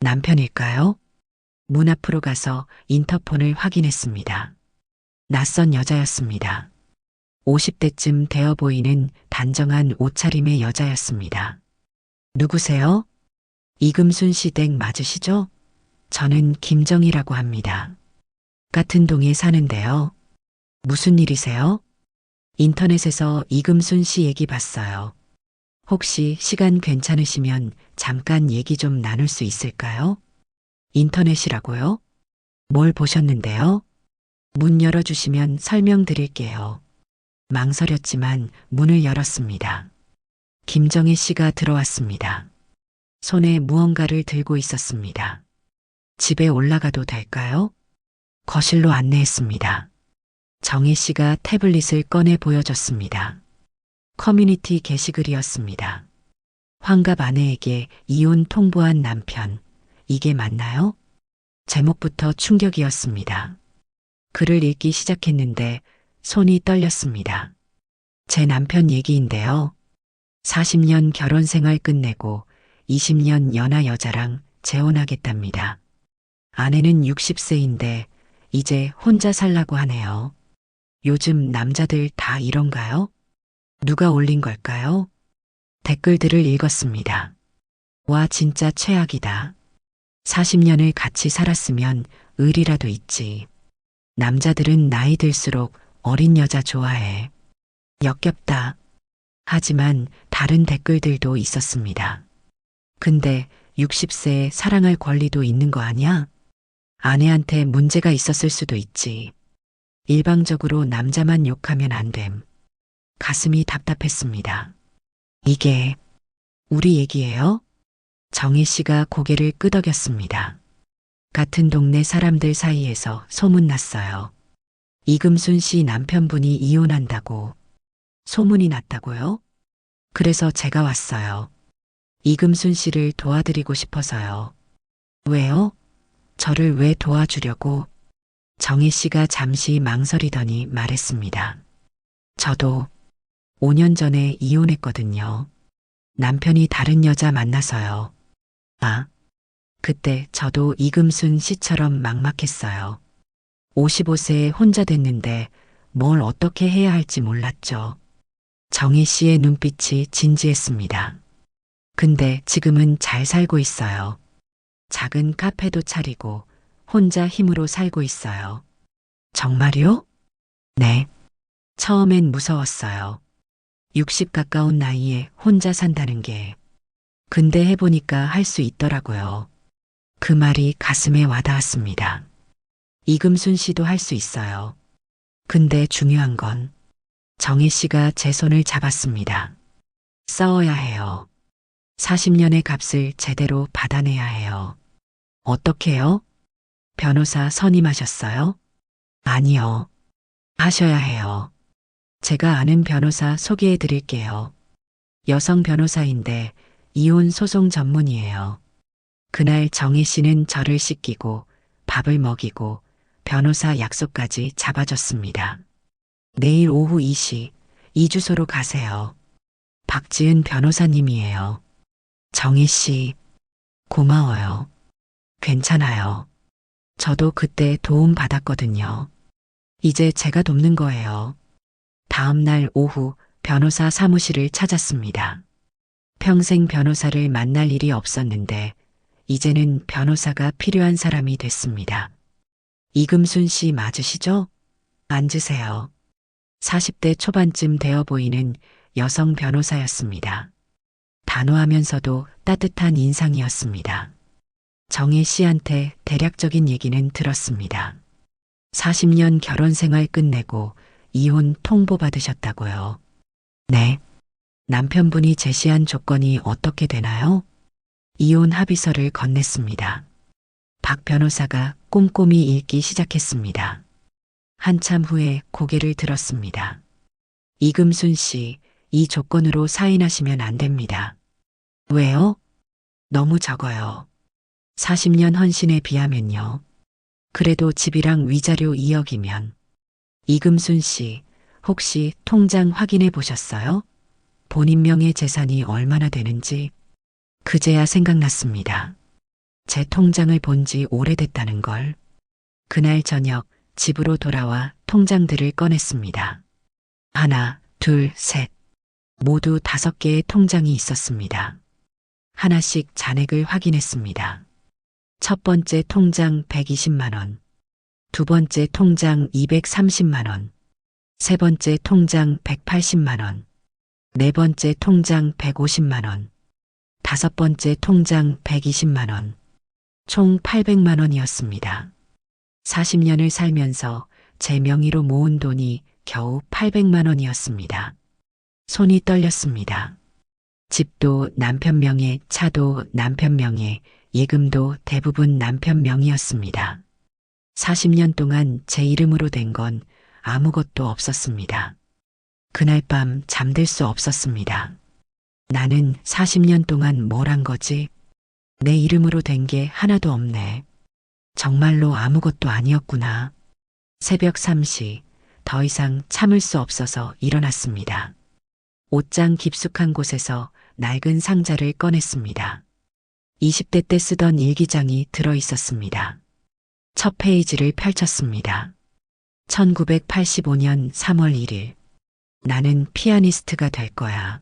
남편일까요? 문 앞으로 가서 인터폰을 확인했습니다. 낯선 여자였습니다. 50대쯤 되어 보이는 단정한 옷차림의 여자였습니다. 누구세요? 이금순 씨 댁 맞으시죠? 저는 김정희라고 합니다. 같은 동에 사는데요. 무슨 일이세요? 인터넷에서 이금순 씨 얘기 봤어요. 혹시 시간 괜찮으시면 잠깐 얘기 좀 나눌 수 있을까요? 인터넷이라고요? 뭘 보셨는데요? 문 열어주시면 설명드릴게요. 망설였지만 문을 열었습니다. 김정희 씨가 들어왔습니다. 손에 무언가를 들고 있었습니다. 집에 올라가도 될까요? 거실로 안내했습니다. 정희 씨가 태블릿을 꺼내 보여줬습니다. 커뮤니티 게시글이었습니다. 환갑 아내에게 이혼 통보한 남편. 이게 맞나요? 제목부터 충격이었습니다. 글을 읽기 시작했는데 손이 떨렸습니다. 제 남편 얘기인데요. 40년 결혼 생활 끝내고 20년 연하 여자랑 재혼하겠답니다. 아내는 60세인데 이제 혼자 살라고 하네요. 요즘 남자들 다 이런가요? 누가 올린 걸까요? 댓글들을 읽었습니다. 와, 진짜 최악이다. 40년을 같이 살았으면 의리라도 있지. 남자들은 나이 들수록 어린 여자 좋아해. 역겹다. 하지만 다른 댓글들도 있었습니다. 근데 60세에 사랑할 권리도 있는 거 아니야? 아내한테 문제가 있었을 수도 있지. 일방적으로 남자만 욕하면 안 됨. 가슴이 답답했습니다. 이게 우리 얘기예요? 정희 씨가 고개를 끄덕였습니다. 같은 동네 사람들 사이에서 소문났어요. 이금순 씨 남편분이 이혼한다고. 소문이 났다고요? 그래서 제가 왔어요. 이금순 씨를 도와드리고 싶어서요. 왜요? 저를 왜 도와주려고? 정희 씨가 잠시 망설이더니 말했습니다. 저도 5년 전에 이혼했거든요. 남편이 다른 여자 만나서요. 아, 그때 저도 이금순 씨처럼 막막했어요. 55세에 혼자 됐는데 뭘 어떻게 해야 할지 몰랐죠. 정희 씨의 눈빛이 진지했습니다. 근데 지금은 잘 살고 있어요. 작은 카페도 차리고 혼자 힘으로 살고 있어요. 정말요? 네. 처음엔 무서웠어요. 60 가까운 나이에 혼자 산다는 게. 근데 해보니까 할 수 있더라고요. 그 말이 가슴에 와닿았습니다. 이금순 씨도 할 수 있어요. 근데 중요한 건 정희 씨가 제 손을 잡았습니다. 싸워야 해요. 40년의 값을 제대로 받아내야 해요. 어떻게요? 변호사 선임하셨어요? 아니요. 하셔야 해요. 제가 아는 변호사 소개해 드릴게요. 여성 변호사인데 이혼 소송 전문이에요. 그날 정희 씨는 저를 씻기고 밥을 먹이고 변호사 약속까지 잡아줬습니다. 내일 오후 2시 이 주소로 가세요. 박지은 변호사님이에요. 정희 씨, 고마워요. 괜찮아요. 저도 그때 도움 받았거든요. 이제 제가 돕는 거예요. 다음 날 오후 변호사 사무실을 찾았습니다. 평생 변호사를 만날 일이 없었는데 이제는 변호사가 필요한 사람이 됐습니다. 이금순 씨 맞으시죠? 앉으세요. 40대 초반쯤 되어 보이는 여성 변호사였습니다. 단호하면서도 따뜻한 인상이었습니다. 정희 씨한테 대략적인 얘기는 들었습니다. 40년 결혼 생활 끝내고 이혼 통보받으셨다고요. 네. 남편분이 제시한 조건이 어떻게 되나요? 이혼 합의서를 건넸습니다. 박 변호사가 꼼꼼히 읽기 시작했습니다. 한참 후에 고개를 들었습니다. 이금순 씨, 이 조건으로 사인하시면 안 됩니다. 왜요? 너무 적어요. 40년 헌신에 비하면요. 그래도 집이랑 위자료 2억이면. 이금순 씨, 혹시 통장 확인해 보셨어요? 본인 명의 재산이 얼마나 되는지. 그제야 생각났습니다. 제 통장을 본지 오래됐다는 걸. 그날 저녁 집으로 돌아와 통장들을 꺼냈습니다. 하나, 둘, 셋. 모두 5개의 통장이 있었습니다. 하나씩 잔액을 확인했습니다. 첫 번째 통장 120만 원, 두 번째 통장 230만 원, 세 번째 통장 180만 원, 네 번째 통장 150만 원, 다섯 번째 통장 120만 원, 총 800만 원이었습니다. 40년을 살면서 제 명의로 모은 돈이 겨우 800만 원이었습니다. 손이 떨렸습니다. 집도 남편 명의, 차도 남편 명의, 예금도 대부분 남편 명의였습니다. 40년 동안 제 이름으로 된 건 아무것도 없었습니다. 그날 밤 잠들 수 없었습니다. 나는 40년 동안 뭘 한 거지? 내 이름으로 된 게 하나도 없네. 정말로 아무것도 아니었구나. 새벽 3시, 더 이상 참을 수 없어서 일어났습니다. 옷장 깊숙한 곳에서 낡은 상자를 꺼냈습니다. 20대 때 쓰던 일기장이 들어 있었습니다. 첫 페이지를 펼쳤습니다. 1985년 3월 1일. 나는 피아니스트가 될 거야.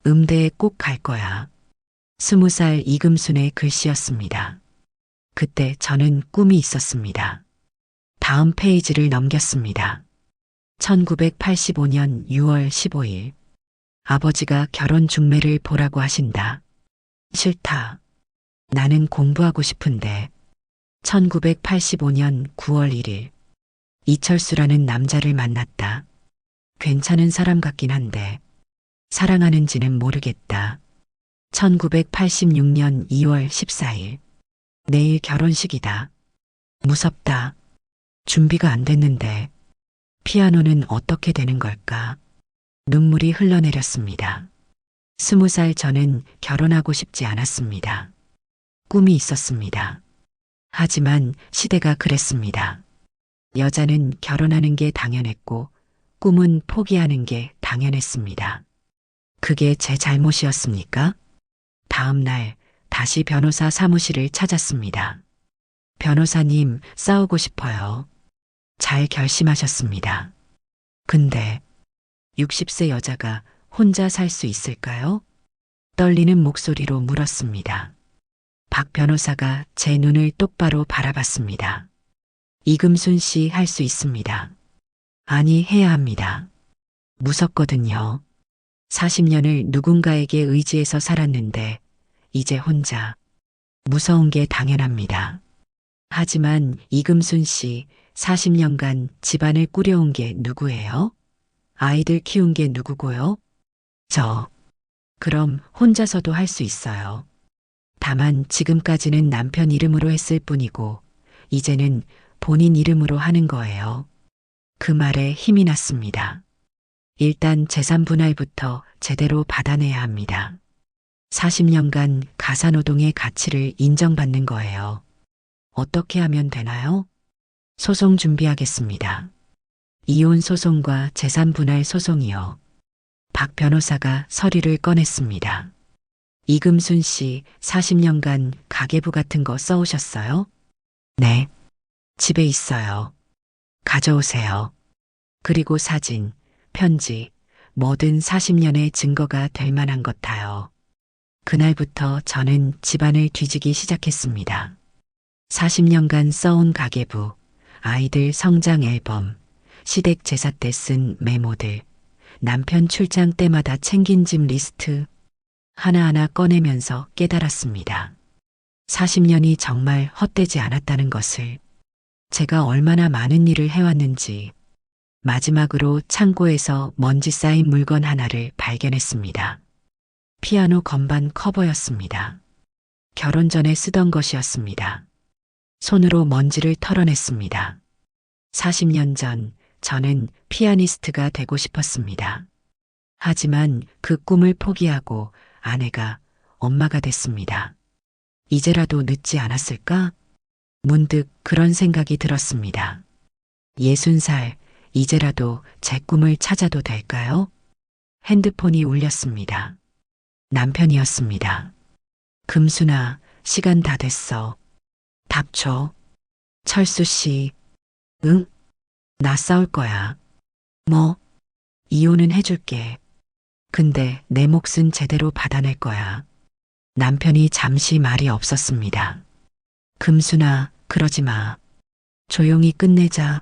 음대에 꼭 갈 거야. 20살 이금순의 글씨였습니다. 그때 저는 꿈이 있었습니다. 다음 페이지를 넘겼습니다. 1985년 6월 15일. 아버지가 결혼 중매를 보라고 하신다. 싫다. 나는 공부하고 싶은데. 1985년 9월 1일. 이철수라는 남자를 만났다. 괜찮은 사람 같긴 한데 사랑하는지는 모르겠다. 1986년 2월 14일. 내일 결혼식이다. 무섭다. 준비가 안 됐는데 피아노는 어떻게 되는 걸까? 눈물이 흘러내렸습니다. 20살 저는 결혼하고 싶지 않았습니다. 꿈이 있었습니다. 하지만 시대가 그랬습니다. 여자는 결혼하는 게 당연했고 꿈은 포기하는 게 당연했습니다. 그게 제 잘못이었습니까? 다음 날 다시 변호사 사무실을 찾았습니다. 변호사님, 싸우고 싶어요. 잘 결심하셨습니다. 근데 60세 여자가 혼자 살 수 있을까요? 떨리는 목소리로 물었습니다. 박 변호사가 제 눈을 똑바로 바라봤습니다. 이금순 씨 할 수 있습니다. 아니, 해야 합니다. 무섭거든요. 40년을 누군가에게 의지해서 살았는데 이제 혼자. 무서운 게 당연합니다. 하지만 이금순 씨 40년간 집안을 꾸려온 게 누구예요? 아이들 키운 게 누구고요? 저. 그럼 혼자서도 할 수 있어요. 다만 지금까지는 남편 이름으로 했을 뿐이고 이제는 본인 이름으로 하는 거예요. 그 말에 힘이 났습니다. 일단 재산 분할부터 제대로 받아내야 합니다. 40년간 가사노동의 가치를 인정받는 거예요. 어떻게 하면 되나요? 소송 준비하겠습니다. 이혼 소송과 재산 분할 소송이요. 박 변호사가 서류를 꺼냈습니다. 이금순 씨 40년간 가계부 같은 거 써오셨어요? 네. 집에 있어요. 가져오세요. 그리고 사진, 편지, 뭐든 40년의 증거가 될 만한 것 다요. 그날부터 저는 집안을 뒤지기 시작했습니다. 40년간 써온 가계부, 아이들 성장 앨범, 시댁 제사 때 쓴 메모들, 남편 출장 때마다 챙긴 짐 리스트, 하나하나 꺼내면서 깨달았습니다. 40년이 정말 헛되지 않았다는 것을, 제가 얼마나 많은 일을 해왔는지, 마지막으로 창고에서 먼지 쌓인 물건 하나를 발견했습니다. 피아노 건반 커버였습니다. 결혼 전에 쓰던 것이었습니다. 손으로 먼지를 털어냈습니다. 40년 전 저는 피아니스트가 되고 싶었습니다. 하지만 그 꿈을 포기하고 아내가 엄마가 됐습니다. 이제라도 늦지 않았을까? 문득 그런 생각이 들었습니다. 60살, 이제라도 제 꿈을 찾아도 될까요? 핸드폰이 울렸습니다. 남편이었습니다. 금순아, 시간 다 됐어. 답 줘. 철수 씨. 응? 나 싸울 거야. 뭐? 이혼은 해줄게. 근데 내 몫은 제대로 받아낼 거야. 남편이 잠시 말이 없었습니다. 금순아, 그러지 마. 조용히 끝내자.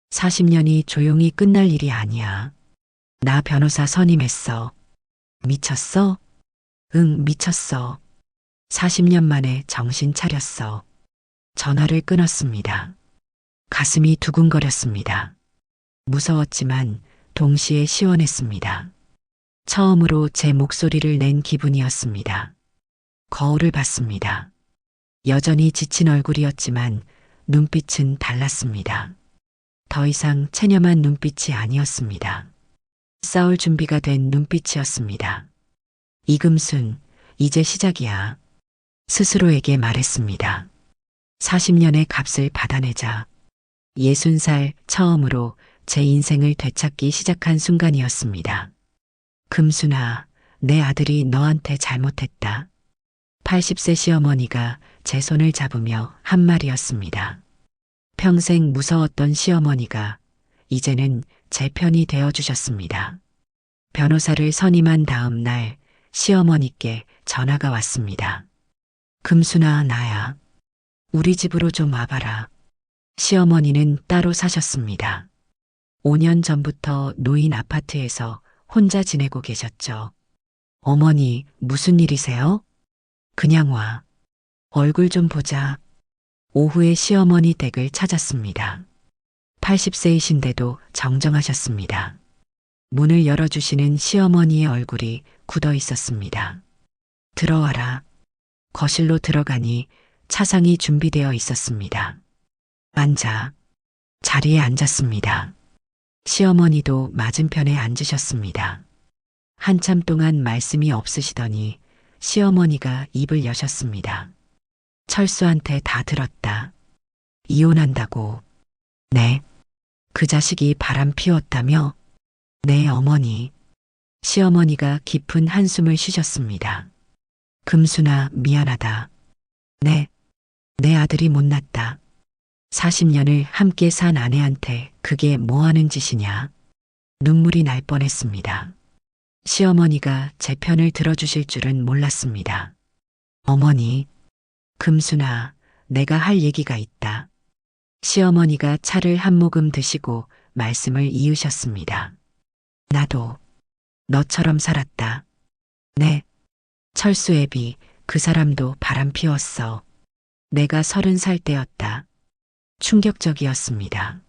40년이 조용히 끝날 일이 아니야. 나 변호사 선임했어. 미쳤어? 응, 미쳤어. 40년 만에 정신 차렸어. 전화를 끊었습니다. 가슴이 두근거렸습니다. 무서웠지만 동시에 시원했습니다. 처음으로 제 목소리를 낸 기분이었습니다. 거울을 봤습니다. 여전히 지친 얼굴이었지만 눈빛은 달랐습니다. 더 이상 체념한 눈빛이 아니었습니다. 싸울 준비가 된 눈빛이었습니다. 이금순, 이제 시작이야. 스스로에게 말했습니다. 40년의 값을 받아내자. 60살 처음으로 제 인생을 되찾기 시작한 순간이었습니다. 금순아, 내 아들이 너한테 잘못했다. 80세 시어머니가 제 손을 잡으며 한 말이었습니다. 평생 무서웠던 시어머니가 이제는 제 편이 되어주셨습니다. 변호사를 선임한 다음 날 시어머니께 전화가 왔습니다. 금순아, 나야. 우리 집으로 좀 와봐라. 시어머니는 따로 사셨습니다. 5년 전부터 노인 아파트에서 혼자 지내고 계셨죠. 어머니, 무슨 일이세요? 그냥 와. 얼굴 좀 보자. 오후에 시어머니 댁을 찾았습니다. 80세이신데도 정정하셨습니다. 문을 열어주시는 시어머니의 얼굴이 굳어 있었습니다. 들어와라. 거실로 들어가니 차상이 준비되어 있었습니다. 앉아. 자리에 앉았습니다. 시어머니도 맞은편에 앉으셨습니다. 한참 동안 말씀이 없으시더니 시어머니가 입을 여셨습니다. 철수한테 다 들었다. 이혼한다고. 네. 그 자식이 바람 피웠다며? 네, 어머니. 시어머니가 깊은 한숨을 쉬셨습니다. 금순아, 미안하다. 네. 내 아들이 못났다. 40년을 함께 산 아내한테 그게 뭐 하는 짓이냐. 눈물이 날 뻔했습니다. 시어머니가 제 편을 들어주실 줄은 몰랐습니다. 어머니, 금순아, 내가 할 얘기가 있다. 시어머니가 차를 한 모금 드시고 말씀을 이으셨습니다. 나도 너처럼 살았다. 네. 철수 애비, 그 사람도 바람 피웠어. 내가 30살 때였다. 충격적이었습니다.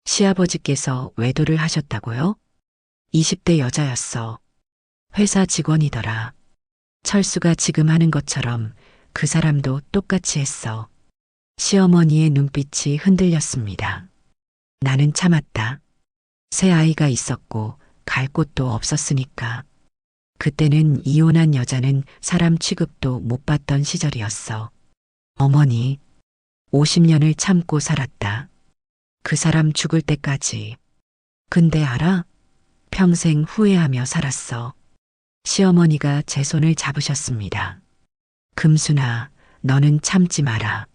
시아버지께서 외도를 하셨다고요? 20대 여자였어. 회사 직원이더라. 철수가 지금 하는 것처럼 그 사람도 똑같이 했어. 시어머니의 눈빛이 흔들렸습니다. 나는 참았다. 새 아이가 있었고 갈 곳도 없었으니까. 그때는 이혼한 여자는 사람 취급도 못 받던 시절이었어. 어머니, 50년을 참고 살았다. 그 사람 죽을 때까지. 근데 알아? 평생 후회하며 살았어. 시어머니가 제 손을 잡으셨습니다. 금순아, 너는 참지 마라.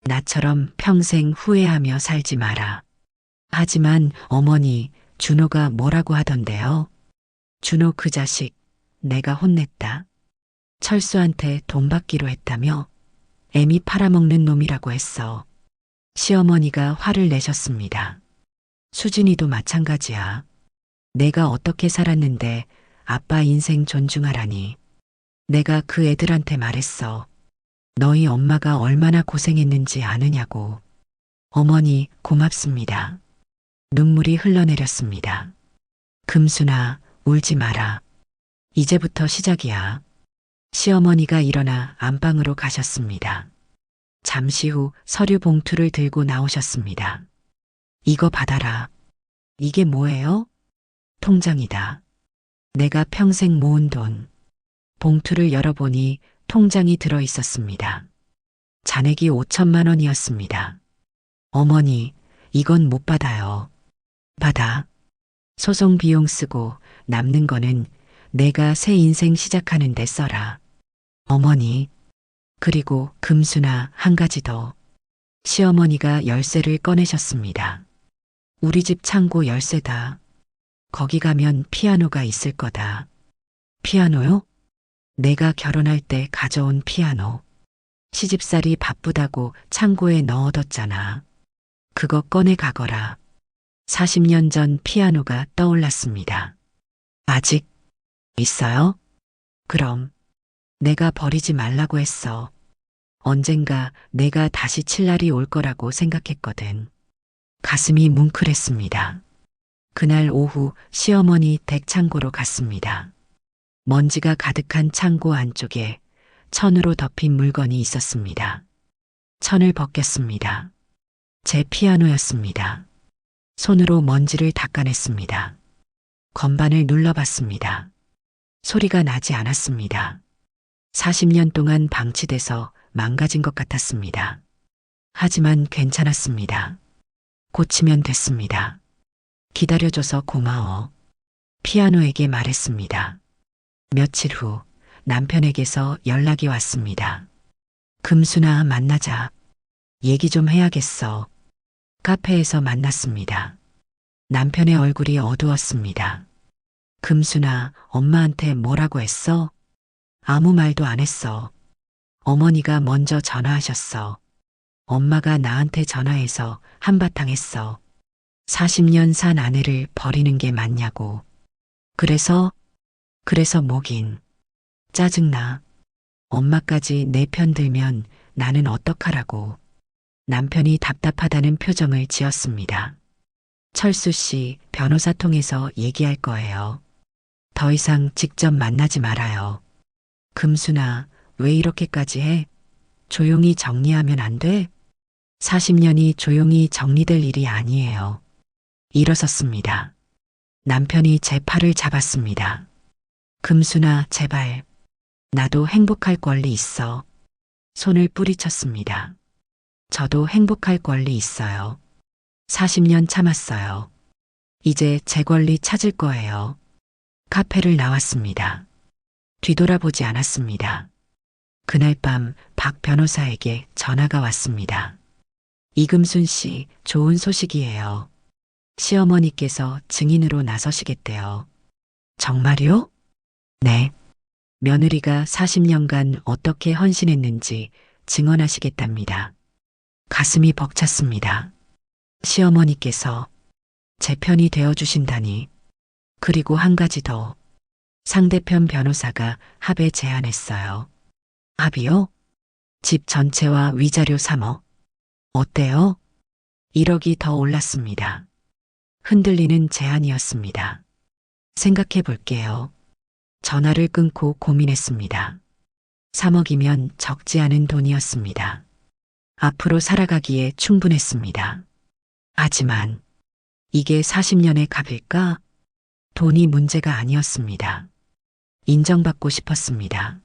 나처럼 평생 후회하며 살지 마라. 하지만 어머니, 준호가 뭐라고 하던데요? 준호 그 자식, 내가 혼냈다. 철수한테 돈 받기로 했다며? 애미 팔아먹는 놈이라고 했어. 시어머니가 화를 내셨습니다. 수진이도 마찬가지야. 내가 어떻게 살았는데 아빠 인생 존중하라니. 내가 그 애들한테 말했어. 너희 엄마가 얼마나 고생했는지 아느냐고. 어머니, 고맙습니다. 눈물이 흘러내렸습니다. 금순아, 울지 마라. 이제부터 시작이야. 시어머니가 일어나 안방으로 가셨습니다. 잠시 후 서류 봉투를 들고 나오셨습니다. 이거 받아라. 이게 뭐예요? 통장이다. 내가 평생 모은 돈. 봉투를 열어보니 통장이 들어 있었습니다. 잔액이 5천만 원이었습니다. 어머니, 이건 못 받아요. 받아. 소송 비용 쓰고 남는 거는 내가 새 인생 시작하는데 써라. 어머니, 그리고 금순아, 한 가지 더. 시어머니가 열쇠를 꺼내셨습니다. 우리 집 창고 열쇠다. 거기 가면 피아노가 있을 거다. 피아노요? 내가 결혼할 때 가져온 피아노. 시집살이 바쁘다고 창고에 넣어뒀잖아. 그거 꺼내 가거라. 40년 전 피아노가 떠올랐습니다. 아직 있어요? 그럼 내가 버리지 말라고 했어. 언젠가 내가 다시 칠 날이 올 거라고 생각했거든. 가슴이 뭉클했습니다. 그날 오후 시어머니 댁 창고로 갔습니다. 먼지가 가득한 창고 안쪽에 천으로 덮인 물건이 있었습니다. 천을 벗겼습니다. 제 피아노였습니다. 손으로 먼지를 닦아냈습니다. 건반을 눌러봤습니다. 소리가 나지 않았습니다. 40년 동안 방치돼서 망가진 것 같았습니다. 하지만 괜찮았습니다. 고치면 됐습니다. 기다려줘서 고마워. 피아노에게 말했습니다. 며칠 후 남편에게서 연락이 왔습니다. 금순아, 만나자. 얘기 좀 해야겠어. 카페에서 만났습니다. 남편의 얼굴이 어두웠습니다. 금순아, 엄마한테 뭐라고 했어? 아무 말도 안 했어. 어머니가 먼저 전화하셨어. 엄마가 나한테 전화해서 한바탕 했어. 40년 산 아내를 버리는 게 맞냐고. 그래서 뭐긴. 짜증나. 엄마까지 내 편 들면 나는 어떡하라고. 남편이 답답하다는 표정을 지었습니다. 철수 씨, 변호사 통해서 얘기할 거예요. 더 이상 직접 만나지 말아요. 금순아, 왜 이렇게까지 해? 조용히 정리하면 안 돼? 40년이 조용히 정리될 일이 아니에요. 일어섰습니다. 남편이 제 팔을 잡았습니다. 금순아, 제발. 나도 행복할 권리 있어. 손을 뿌리쳤습니다. 저도 행복할 권리 있어요. 40년 참았어요. 이제 제 권리 찾을 거예요. 카페를 나왔습니다. 뒤돌아보지 않았습니다. 그날 밤 박 변호사에게 전화가 왔습니다. 이금순 씨, 좋은 소식이에요. 시어머니께서 증인으로 나서시겠대요. 정말요? 네. 며느리가 40년간 어떻게 헌신했는지 증언하시겠답니다. 가슴이 벅찼습니다. 시어머니께서 제 편이 되어주신다니. 그리고 한 가지 더. 상대편 변호사가 합의 제안했어요. 합의요? 집 전체와 위자료 3억. 어때요? 1억이 더 올랐습니다. 흔들리는 제안이었습니다. 생각해 볼게요. 전화를 끊고 고민했습니다. 3억이면 적지 않은 돈이었습니다. 앞으로 살아가기에 충분했습니다. 하지만 이게 40년의 값일까? 돈이 문제가 아니었습니다. 인정받고 싶었습니다.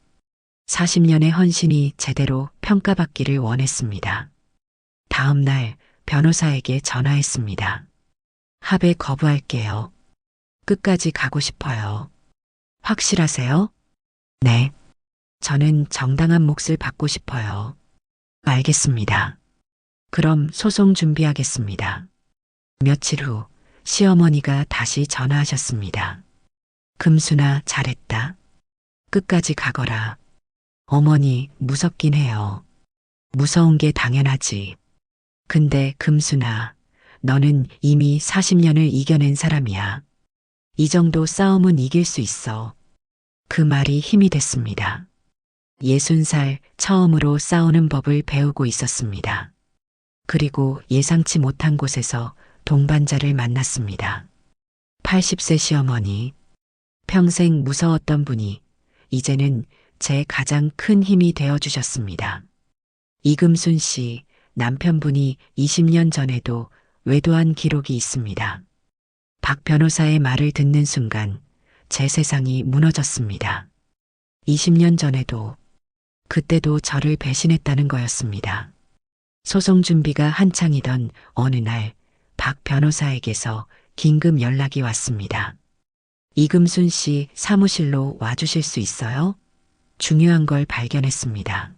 40년의 헌신이 제대로 평가받기를 원했습니다. 다음 날 변호사에게 전화했습니다. 합의 거부할게요. 끝까지 가고 싶어요. 확실하세요? 네. 저는 정당한 몫을 받고 싶어요. 알겠습니다. 그럼 소송 준비하겠습니다. 며칠 후 시어머니가 다시 전화하셨습니다. 금순아, 잘했다. 끝까지 가거라. 어머니, 무섭긴 해요. 무서운 게 당연하지. 근데 금순아, 너는 이미 40년을 이겨낸 사람이야. 이 정도 싸움은 이길 수 있어. 그 말이 힘이 됐습니다. 60살 처음으로 싸우는 법을 배우고 있었습니다. 그리고 예상치 못한 곳에서 동반자를 만났습니다. 80세 시어머니. 평생 무서웠던 분이 이제는 제 가장 큰 힘이 되어주셨습니다. 이금순 씨, 남편분이 20년 전에도 외도한 기록이 있습니다. 박 변호사의 말을 듣는 순간 제 세상이 무너졌습니다. 20년 전에도, 그때도 저를 배신했다는 거였습니다. 소송 준비가 한창이던 어느 날 박 변호사에게서 긴급 연락이 왔습니다. 이금순 씨 사무실로 와주실 수 있어요? 중요한 걸 발견했습니다.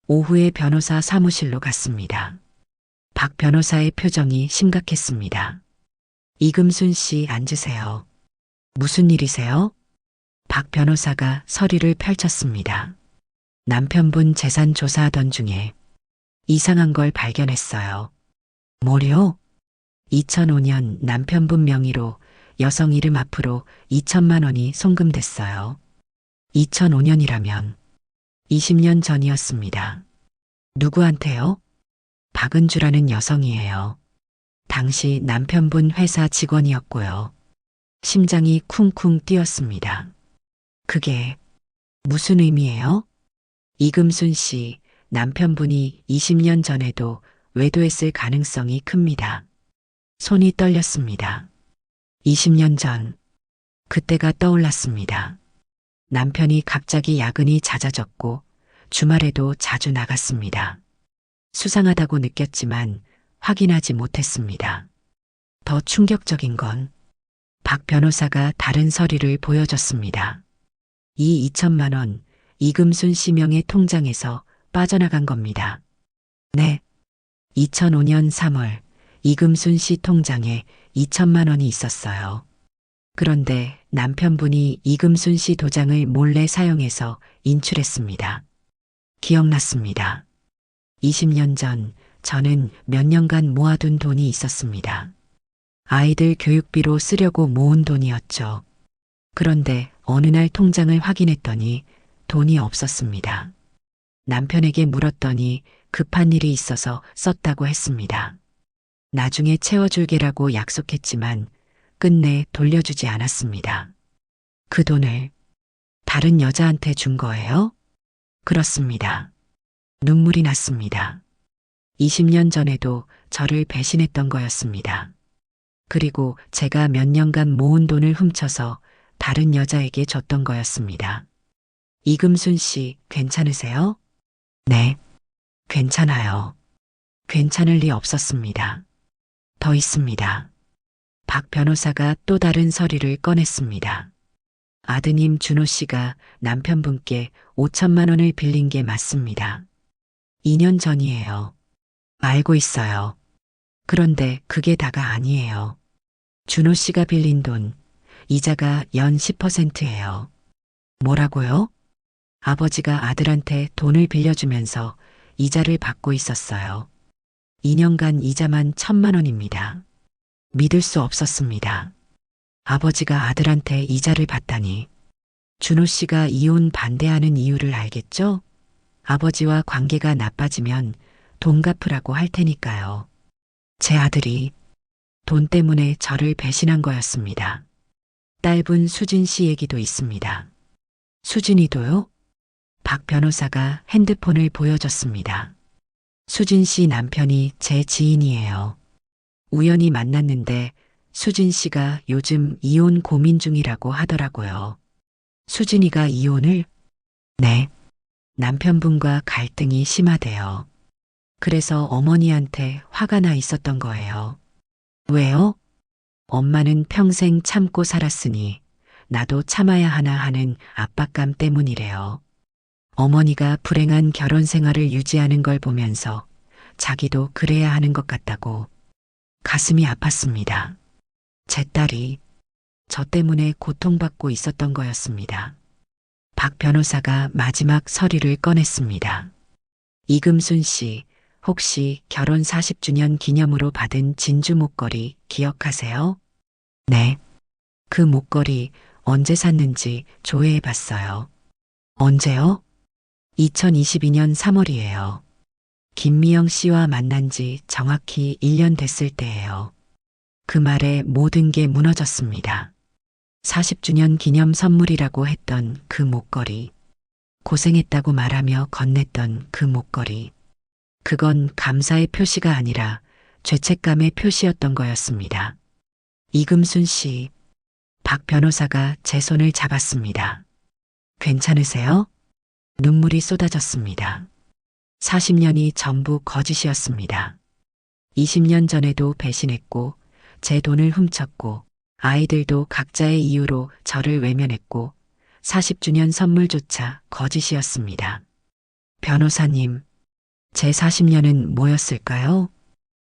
오후에 변호사 사무실로 갔습니다. 박 변호사의 표정이 심각했습니다. 이금순 씨, 앉으세요. 무슨 일이세요? 박 변호사가 서류를 펼쳤습니다. 남편분 재산 조사하던 중에 이상한 걸 발견했어요. 뭐요? 2005년 남편분 명의로 여성 이름 앞으로 2천만 원이 송금됐어요. 2005년이라면 20년 전이었습니다. 누구한테요? 박은주라는 여성이에요. 당시 남편분 회사 직원이었고요. 심장이 쿵쿵 뛰었습니다. 그게 무슨 의미예요? 이금순 씨, 남편분이 20년 전에도 외도했을 가능성이 큽니다. 손이 떨렸습니다. 20년 전, 그때가 떠올랐습니다. 남편이 갑자기 야근이 잦아졌고 주말에도 자주 나갔습니다. 수상하다고 느꼈지만 확인하지 못했습니다. 더 충격적인 건 박 변호사가 다른 서류를 보여줬습니다. 이 2천만 원 이금순 씨 명의 통장에서 빠져나간 겁니다. 네. 2005년 3월 이금순 씨 통장에 2천만 원이 있었어요. 그런데 남편분이 이금순 씨 도장을 몰래 사용해서 인출했습니다. 기억났습니다. 20년 전 저는 몇 년간 모아둔 돈이 있었습니다. 아이들 교육비로 쓰려고 모은 돈이었죠. 그런데 어느 날 통장을 확인했더니 돈이 없었습니다. 남편에게 물었더니 급한 일이 있어서 썼다고 했습니다. 나중에 채워줄게라고 약속했지만 끝내 돌려주지 않았습니다. 그 돈을 다른 여자한테 준 거예요? 그렇습니다. 눈물이 났습니다. 20년 전에도 저를 배신했던 거였습니다. 그리고 제가 몇 년간 모은 돈을 훔쳐서 다른 여자에게 줬던 거였습니다. 이금순 씨, 괜찮으세요? 네, 괜찮아요. 괜찮을 리 없었습니다. 더 있습니다. 박 변호사가 또 다른 서류를 꺼냈습니다. 아드님 준호 씨가 남편분께 5천만 원을 빌린 게 맞습니다. 2년 전이에요. 알고 있어요. 그런데 그게 다가 아니에요. 준호 씨가 빌린 돈, 이자가 연 10%예요. 뭐라고요? 아버지가 아들한테 돈을 빌려주면서 이자를 받고 있었어요. 2년간 이자만 1천만 원입니다. 믿을 수 없었습니다. 아버지가 아들한테 이자를 받다니. 준호 씨가 이혼 반대하는 이유를 알겠죠? 아버지와 관계가 나빠지면 돈 갚으라고 할 테니까요. 제 아들이 돈 때문에 저를 배신한 거였습니다. 딸분 수진 씨 얘기도 있습니다. 수진이도요? 박 변호사가 핸드폰을 보여줬습니다. 수진 씨 남편이 제 지인이에요. 우연히 만났는데 수진 씨가 요즘 이혼 고민 중이라고 하더라고요. 수진이가 이혼을? 네. 남편분과 갈등이 심하대요. 그래서 어머니한테 화가 나 있었던 거예요. 왜요? 엄마는 평생 참고 살았으니 나도 참아야 하나 하는 압박감 때문이래요. 어머니가 불행한 결혼 생활을 유지하는 걸 보면서 자기도 그래야 하는 것 같다고. 가슴이 아팠습니다. 제 딸이 저 때문에 고통받고 있었던 거였습니다. 박 변호사가 마지막 서류를 꺼냈습니다. 이금순 씨, 혹시 결혼 40주년 기념으로 받은 진주 목걸이 기억하세요? 네. 그 목걸이 언제 샀는지 조회해 봤어요. 언제요? 2022년 3월이에요. 김미영 씨와 만난 지 정확히 1년 됐을 때예요. 그 말에 모든 게 무너졌습니다. 40주년 기념 선물이라고 했던 그 목걸이. 고생했다고 말하며 건넸던 그 목걸이. 그건 감사의 표시가 아니라 죄책감의 표시였던 거였습니다. 이금순 씨, 박 변호사가 제 손을 잡았습니다. 괜찮으세요? 눈물이 쏟아졌습니다. 40년이 전부 거짓이었습니다. 20년 전에도 배신했고, 제 돈을 훔쳤고, 아이들도 각자의 이유로 저를 외면했고, 40주년 선물조차 거짓이었습니다. 변호사님, 제 40년은 뭐였을까요?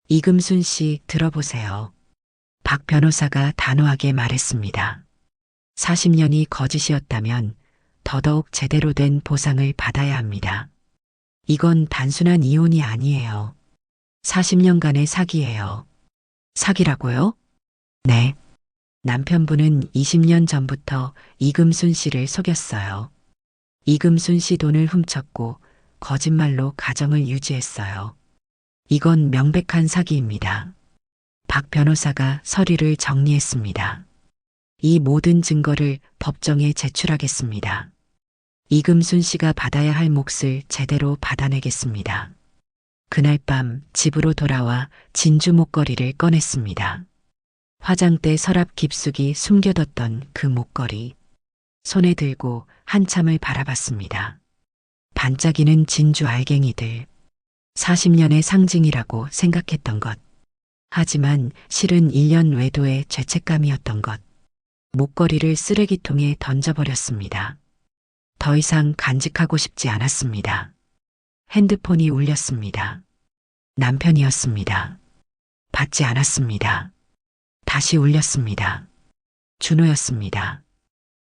이금순 씨 들어보세요. 박 변호사가 단호하게 말했습니다. 40년이 거짓이었다면 더더욱 제대로 된 보상을 받아야 합니다. 이건 단순한 이혼이 아니에요. 40년간의 사기예요. 사기라고요? 네. 남편분은 20년 전부터 이금순 씨를 속였어요. 이금순 씨 돈을 훔쳤고 거짓말로 가정을 유지했어요. 이건 명백한 사기입니다. 박 변호사가 서류를 정리했습니다. 이 모든 증거를 법정에 제출하겠습니다. 이금순 씨가 받아야 할 몫을 제대로 받아내겠습니다. 그날 밤 집으로 돌아와 진주 목걸이를 꺼냈습니다. 화장대 서랍 깊숙이 숨겨뒀던 그 목걸이. 손에 들고 한참을 바라봤습니다. 반짝이는 진주 알갱이들. 40년의 상징이라고 생각했던 것. 하지만 실은 1년 외도의 죄책감이었던 것. 목걸이를 쓰레기통에 던져버렸습니다. 더 이상 간직하고 싶지 않았습니다. 핸드폰이 울렸습니다. 남편이었습니다. 받지 않았습니다. 다시 울렸습니다. 준호였습니다.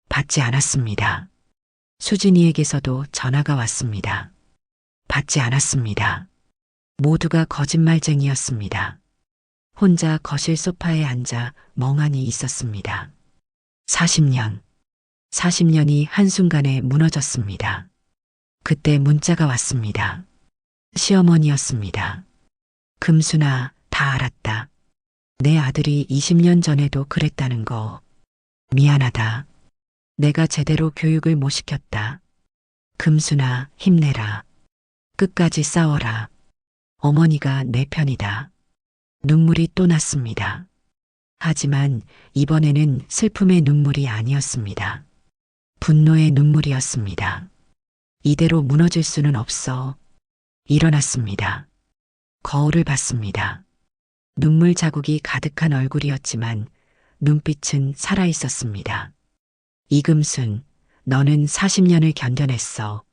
받지 않았습니다. 수진이에게서도 전화가 왔습니다. 받지 않았습니다. 모두가 거짓말쟁이였습니다. 혼자 거실 소파에 앉아 멍하니 있었습니다. 40년이 한순간에 무너졌습니다. 그때 문자가 왔습니다. 시어머니였습니다. 금순아, 다 알았다. 내 아들이 20년 전에도 그랬다는 거. 미안하다. 내가 제대로 교육을 못 시켰다. 금순아, 힘내라. 끝까지 싸워라. 어머니가 내 편이다. 눈물이 또 났습니다. 하지만 이번에는 슬픔의 눈물이 아니었습니다. 분노의 눈물이었습니다. 이대로 무너질 수는 없어. 일어났습니다. 거울을 봤습니다. 눈물 자국이 가득한 얼굴이었지만 눈빛은 살아있었습니다. 이금순, 너는 40년을 견뎌냈어.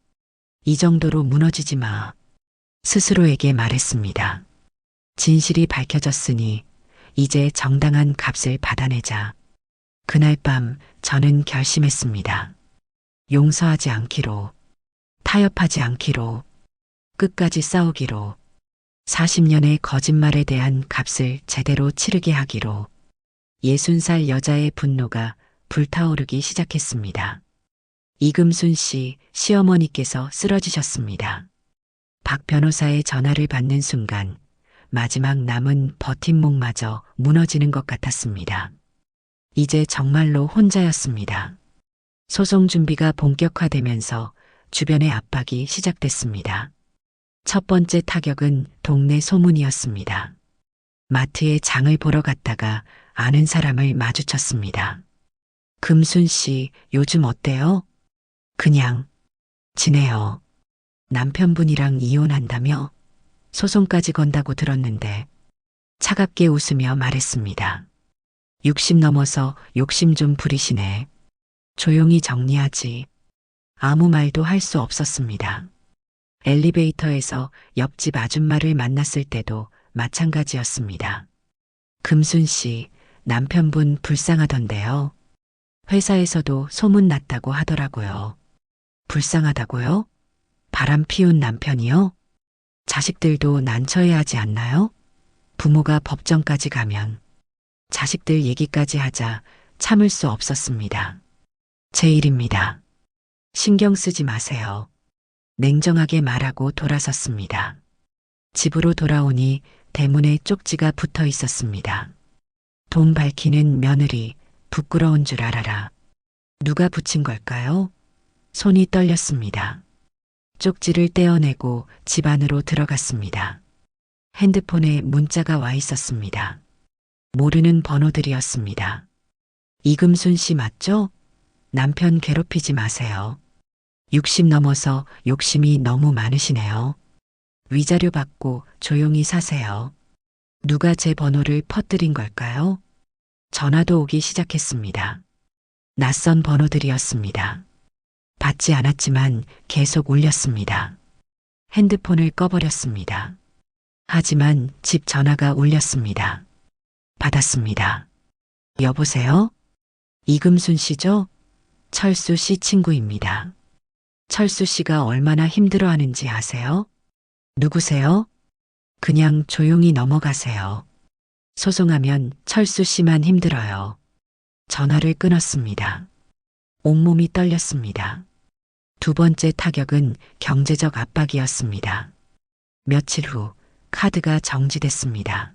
이 정도로 무너지지 마. 스스로에게 말했습니다. 진실이 밝혀졌으니 이제 정당한 값을 받아내자. 그날 밤 저는 결심했습니다. 용서하지 않기로, 타협하지 않기로, 끝까지 싸우기로, 40년의 거짓말에 대한 값을 제대로 치르게 하기로. 60살 여자의 분노가 불타오르기 시작했습니다. 이금순 씨 시어머니께서 쓰러지셨습니다. 박 변호사의 전화를 받는 순간 마지막 남은 버팀목마저 무너지는 것 같았습니다. 이제 정말로 혼자였습니다. 소송 준비가 본격화되면서 주변의 압박이 시작됐습니다. 첫 번째 타격은 동네 소문이었습니다. 마트에 장을 보러 갔다가 아는 사람을 마주쳤습니다. 금순 씨, 요즘 어때요? 그냥 지내요. 남편분이랑 이혼한다며? 소송까지 건다고 들었는데. 차갑게 웃으며 말했습니다. 60 넘어서 욕심 좀 부리시네. 조용히 정리하지. 아무 말도 할 수 없었습니다. 엘리베이터에서 옆집 아줌마를 만났을 때도 마찬가지였습니다. 금순 씨, 남편분 불쌍하던데요. 회사에서도 소문 났다고 하더라고요. 불쌍하다고요? 바람 피운 남편이요? 자식들도 난처해 하지 않나요? 부모가 법정까지 가면 자식들 얘기까지 하자 참을 수 없었습니다. 제 일입니다. 신경 쓰지 마세요. 냉정하게 말하고 돌아섰습니다. 집으로 돌아오니 대문에 쪽지가 붙어 있었습니다. 돈 밝히는 며느리, 부끄러운 줄 알아라. 누가 붙인 걸까요? 손이 떨렸습니다. 쪽지를 떼어내고 집 안으로 들어갔습니다. 핸드폰에 문자가 와 있었습니다. 모르는 번호들이었습니다. 이금순 씨 맞죠? 남편 괴롭히지 마세요. 60 넘어서 욕심이 너무 많으시네요. 위자료 받고 조용히 사세요. 누가 제 번호를 퍼뜨린 걸까요? 전화도 오기 시작했습니다. 낯선 번호들이었습니다. 받지 않았지만 계속 울렸습니다. 핸드폰을 꺼버렸습니다. 하지만 집 전화가 울렸습니다. 받았습니다. 여보세요? 이금순 씨죠? 철수 씨 친구입니다. 철수 씨가 얼마나 힘들어하는지 아세요? 누구세요? 그냥 조용히 넘어가세요. 소송하면 철수 씨만 힘들어요. 전화를 끊었습니다. 온몸이 떨렸습니다. 두 번째 타격은 경제적 압박이었습니다. 며칠 후 카드가 정지됐습니다.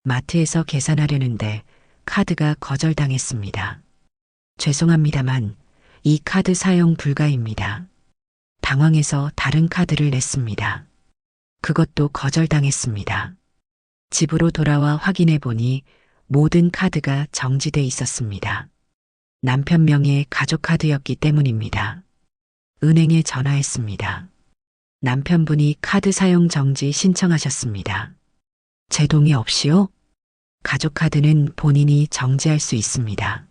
마트에서 계산하려는데 카드가 거절당했습니다. 죄송합니다만 이 카드 사용 불가입니다. 당황해서 다른 카드를 냈습니다. 그것도 거절당했습니다. 집으로 돌아와 확인해 보니 모든 카드가 정지돼 있었습니다. 남편 명의 가족 카드였기 때문입니다. 은행에 전화했습니다. 남편분이 카드 사용 정지 신청하셨습니다. 제 동의 없이요? 가족 카드는 본인이 정지할 수 있습니다.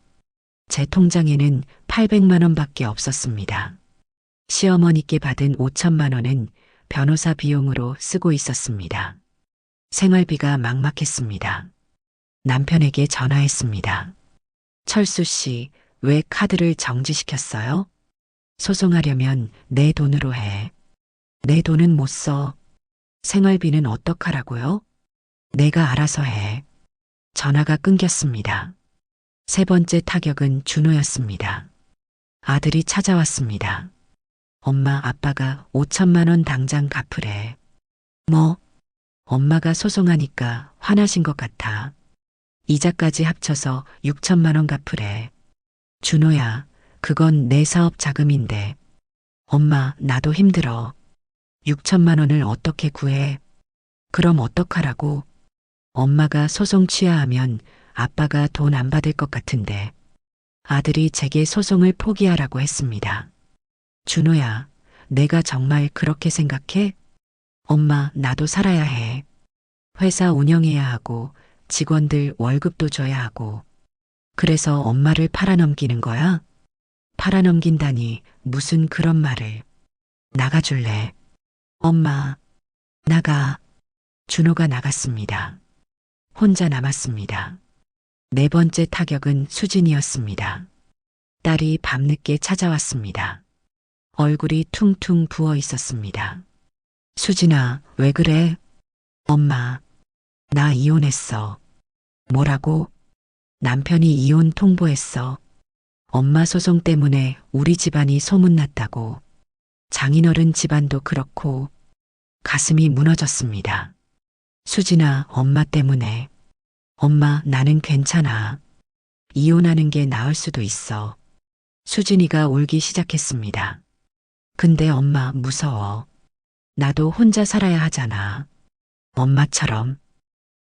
제 통장에는 800만 원밖에 없었습니다. 시어머니께 받은 5천만 원은 변호사 비용으로 쓰고 있었습니다. 생활비가 막막했습니다. 남편에게 전화했습니다. 철수 씨, 왜 카드를 정지시켰어요? 소송하려면 내 돈으로 해. 내 돈은 못 써. 생활비는 어떡하라고요? 내가 알아서 해. 전화가 끊겼습니다. 세 번째 타격은 준호였습니다. 아들이 찾아왔습니다. 엄마, 아빠가 5천만 원 당장 갚으래. 뭐? 엄마가 소송하니까 화나신 것 같아. 이자까지 합쳐서 6천만 원 갚으래. 준호야, 그건 내 사업 자금인데. 엄마, 나도 힘들어. 6천만 원을 어떻게 구해? 그럼 어떡하라고? 엄마가 소송 취하하면 아빠가 돈 안 받을 것 같은데. 아들이 제게 소송을 포기하라고 했습니다. 준호야, 내가 정말 그렇게 생각해? 엄마, 나도 살아야 해. 회사 운영해야 하고 직원들 월급도 줘야 하고. 그래서 엄마를 팔아넘기는 거야? 팔아넘긴다니 무슨 그런 말을. 나가줄래? 엄마, 나가. 준호가 나갔습니다. 혼자 남았습니다. 네 번째 타격은 수진이었습니다. 딸이 밤늦게 찾아왔습니다. 얼굴이 퉁퉁 부어 있었습니다. 수진아, 왜 그래? 엄마, 나 이혼했어. 뭐라고? 남편이 이혼 통보했어. 엄마 소송 때문에 우리 집안이 소문났다고. 장인어른 집안도 그렇고. 가슴이 무너졌습니다. 수진아, 엄마 때문에. 엄마, 나는 괜찮아. 이혼하는 게 나을 수도 있어. 수진이가 울기 시작했습니다. 근데 엄마, 무서워. 나도 혼자 살아야 하잖아. 엄마처럼.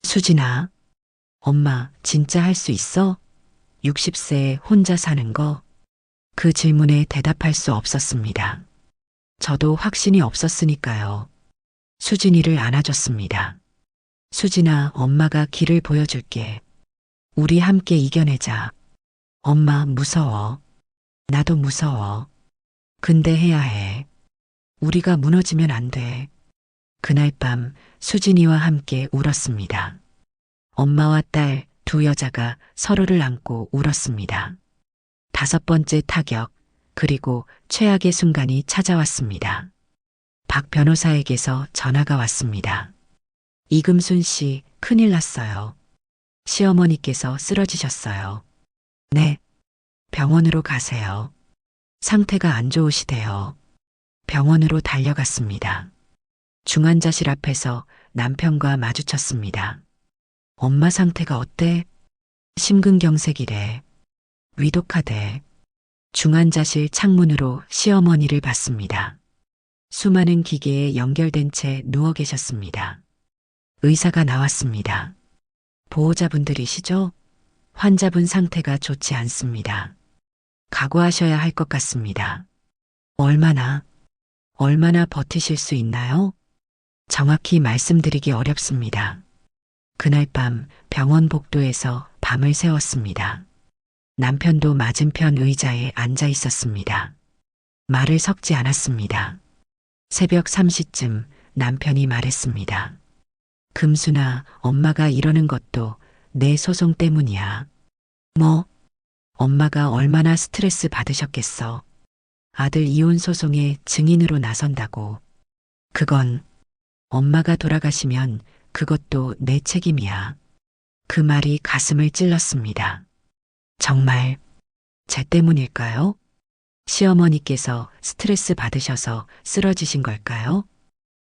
수진아, 엄마, 진짜 할 수 있어? 60세에 혼자 사는 거? 그 질문에 대답할 수 없었습니다. 저도 확신이 없었으니까요. 수진이를 안아줬습니다. 수진아, 엄마가 길을 보여줄게. 우리 함께 이겨내자. 엄마, 무서워. 나도 무서워. 근데 해야 해. 우리가 무너지면 안 돼. 그날 밤 수진이와 함께 울었습니다. 엄마와 딸 두 여자가 서로를 안고 울었습니다. 다섯 번째 타격, 그리고 최악의 순간이 찾아왔습니다. 박 변호사에게서 전화가 왔습니다. 이금순 씨, 큰일 났어요. 시어머니께서 쓰러지셨어요. 네. 병원으로 가세요. 상태가 안 좋으시대요. 병원으로 달려갔습니다. 중환자실 앞에서 남편과 마주쳤습니다. 엄마 상태가 어때? 심근경색이래. 위독하대. 중환자실 창문으로 시어머니를 봤습니다. 수많은 기계에 연결된 채 누워 계셨습니다. 의사가 나왔습니다. 보호자분들이시죠? 환자분 상태가 좋지 않습니다. 각오하셔야 할 것 같습니다. 얼마나 버티실 수 있나요? 정확히 말씀드리기 어렵습니다. 그날 밤 병원 복도에서 밤을 새웠습니다. 남편도 맞은편 의자에 앉아 있었습니다. 말을 섞지 않았습니다. 새벽 3시쯤 남편이 말했습니다. 금순아, 엄마가 이러는 것도 내 소송 때문이야. 뭐? 엄마가 얼마나 스트레스 받으셨겠어. 아들 이혼 소송에 증인으로 나선다고. 그건 엄마가 돌아가시면 그것도 내 책임이야. 그 말이 가슴을 찔렀습니다. 정말 제 때문일까요? 시어머니께서 스트레스 받으셔서 쓰러지신 걸까요?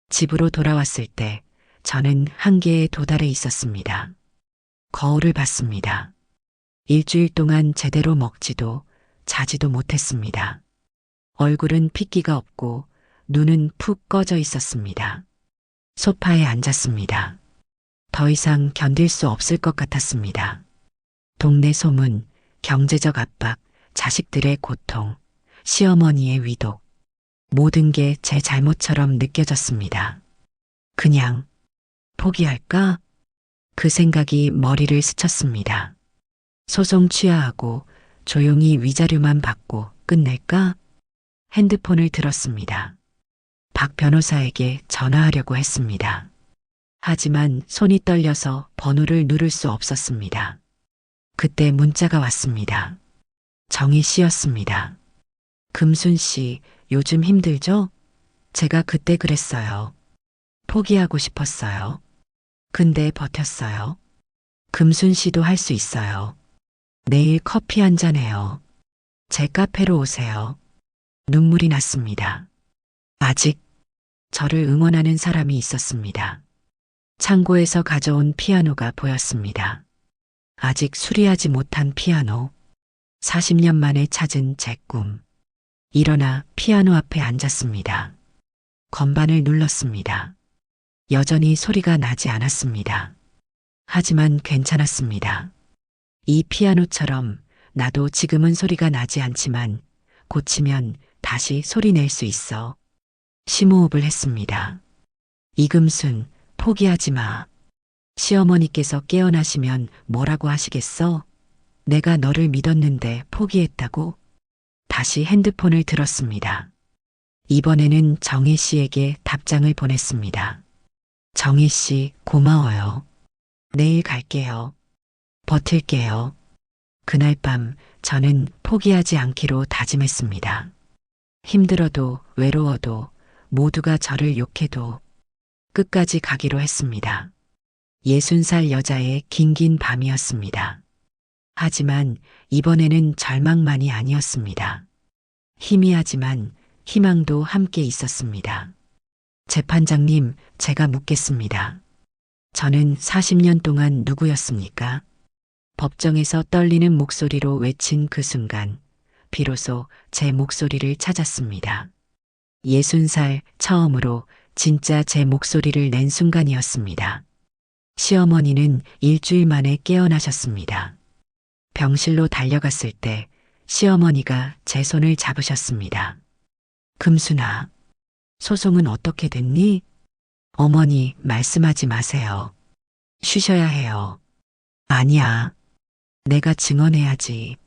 집으로 돌아왔을 때 저는 한계에 도달해 있었습니다. 거울을 봤습니다. 일주일 동안 제대로 먹지도 자지도 못했습니다. 얼굴은 핏기가 없고 눈은 푹 꺼져 있었습니다. 소파에 앉았습니다. 더 이상 견딜 수 없을 것 같았습니다. 동네 소문, 경제적 압박, 자식들의 고통, 시어머니의 위독, 모든 게 제 잘못처럼 느껴졌습니다. 그냥 포기할까? 그 생각이 머리를 스쳤습니다. 소송 취하하고 조용히 위자료만 받고 끝낼까? 핸드폰을 들었습니다. 박 변호사에게 전화하려고 했습니다. 하지만 손이 떨려서 번호를 누를 수 없었습니다. 그때 문자가 왔습니다. 정희 씨였습니다. 금순 씨, 요즘 힘들죠? 제가 그때 그랬어요. 포기하고 싶었어요. 근데 버텼어요. 금순 씨도 할 수 있어요. 내일 커피 한 잔 해요. 제 카페로 오세요. 눈물이 났습니다. 아직 저를 응원하는 사람이 있었습니다. 창고에서 가져온 피아노가 보였습니다. 아직 수리하지 못한 피아노. 40년 만에 찾은 제 꿈. 일어나 피아노 앞에 앉았습니다. 건반을 눌렀습니다. 여전히 소리가 나지 않았습니다. 하지만 괜찮았습니다. 이 피아노처럼 나도 지금은 소리가 나지 않지만 고치면 다시 소리 낼 수 있어. 심호흡을 했습니다. 이금순, 포기하지 마. 시어머니께서 깨어나시면 뭐라고 하시겠어? 내가 너를 믿었는데 포기했다고? 다시 핸드폰을 들었습니다. 이번에는 정희 씨에게 답장을 보냈습니다. 정희 씨, 고마워요. 내일 갈게요. 버틸게요. 그날 밤 저는 포기하지 않기로 다짐했습니다. 힘들어도 외로워도 모두가 저를 욕해도 끝까지 가기로 했습니다. 60살 여자의 긴긴 밤이었습니다. 하지만 이번에는 절망만이 아니었습니다. 희미하지만 희망도 함께 있었습니다. 재판장님, 제가 묻겠습니다. 저는 40년 동안 누구였습니까? 법정에서 떨리는 목소리로 외친 그 순간, 비로소 제 목소리를 찾았습니다. 60살 처음으로 진짜 제 목소리를 낸 순간이었습니다. 시어머니는 일주일 만에 깨어나셨습니다. 병실로 달려갔을 때 시어머니가 제 손을 잡으셨습니다. 금순아, 소송은 어떻게 됐니? 어머니, 말씀하지 마세요. 쉬셔야 해요. 아니야. 내가 증언해야지.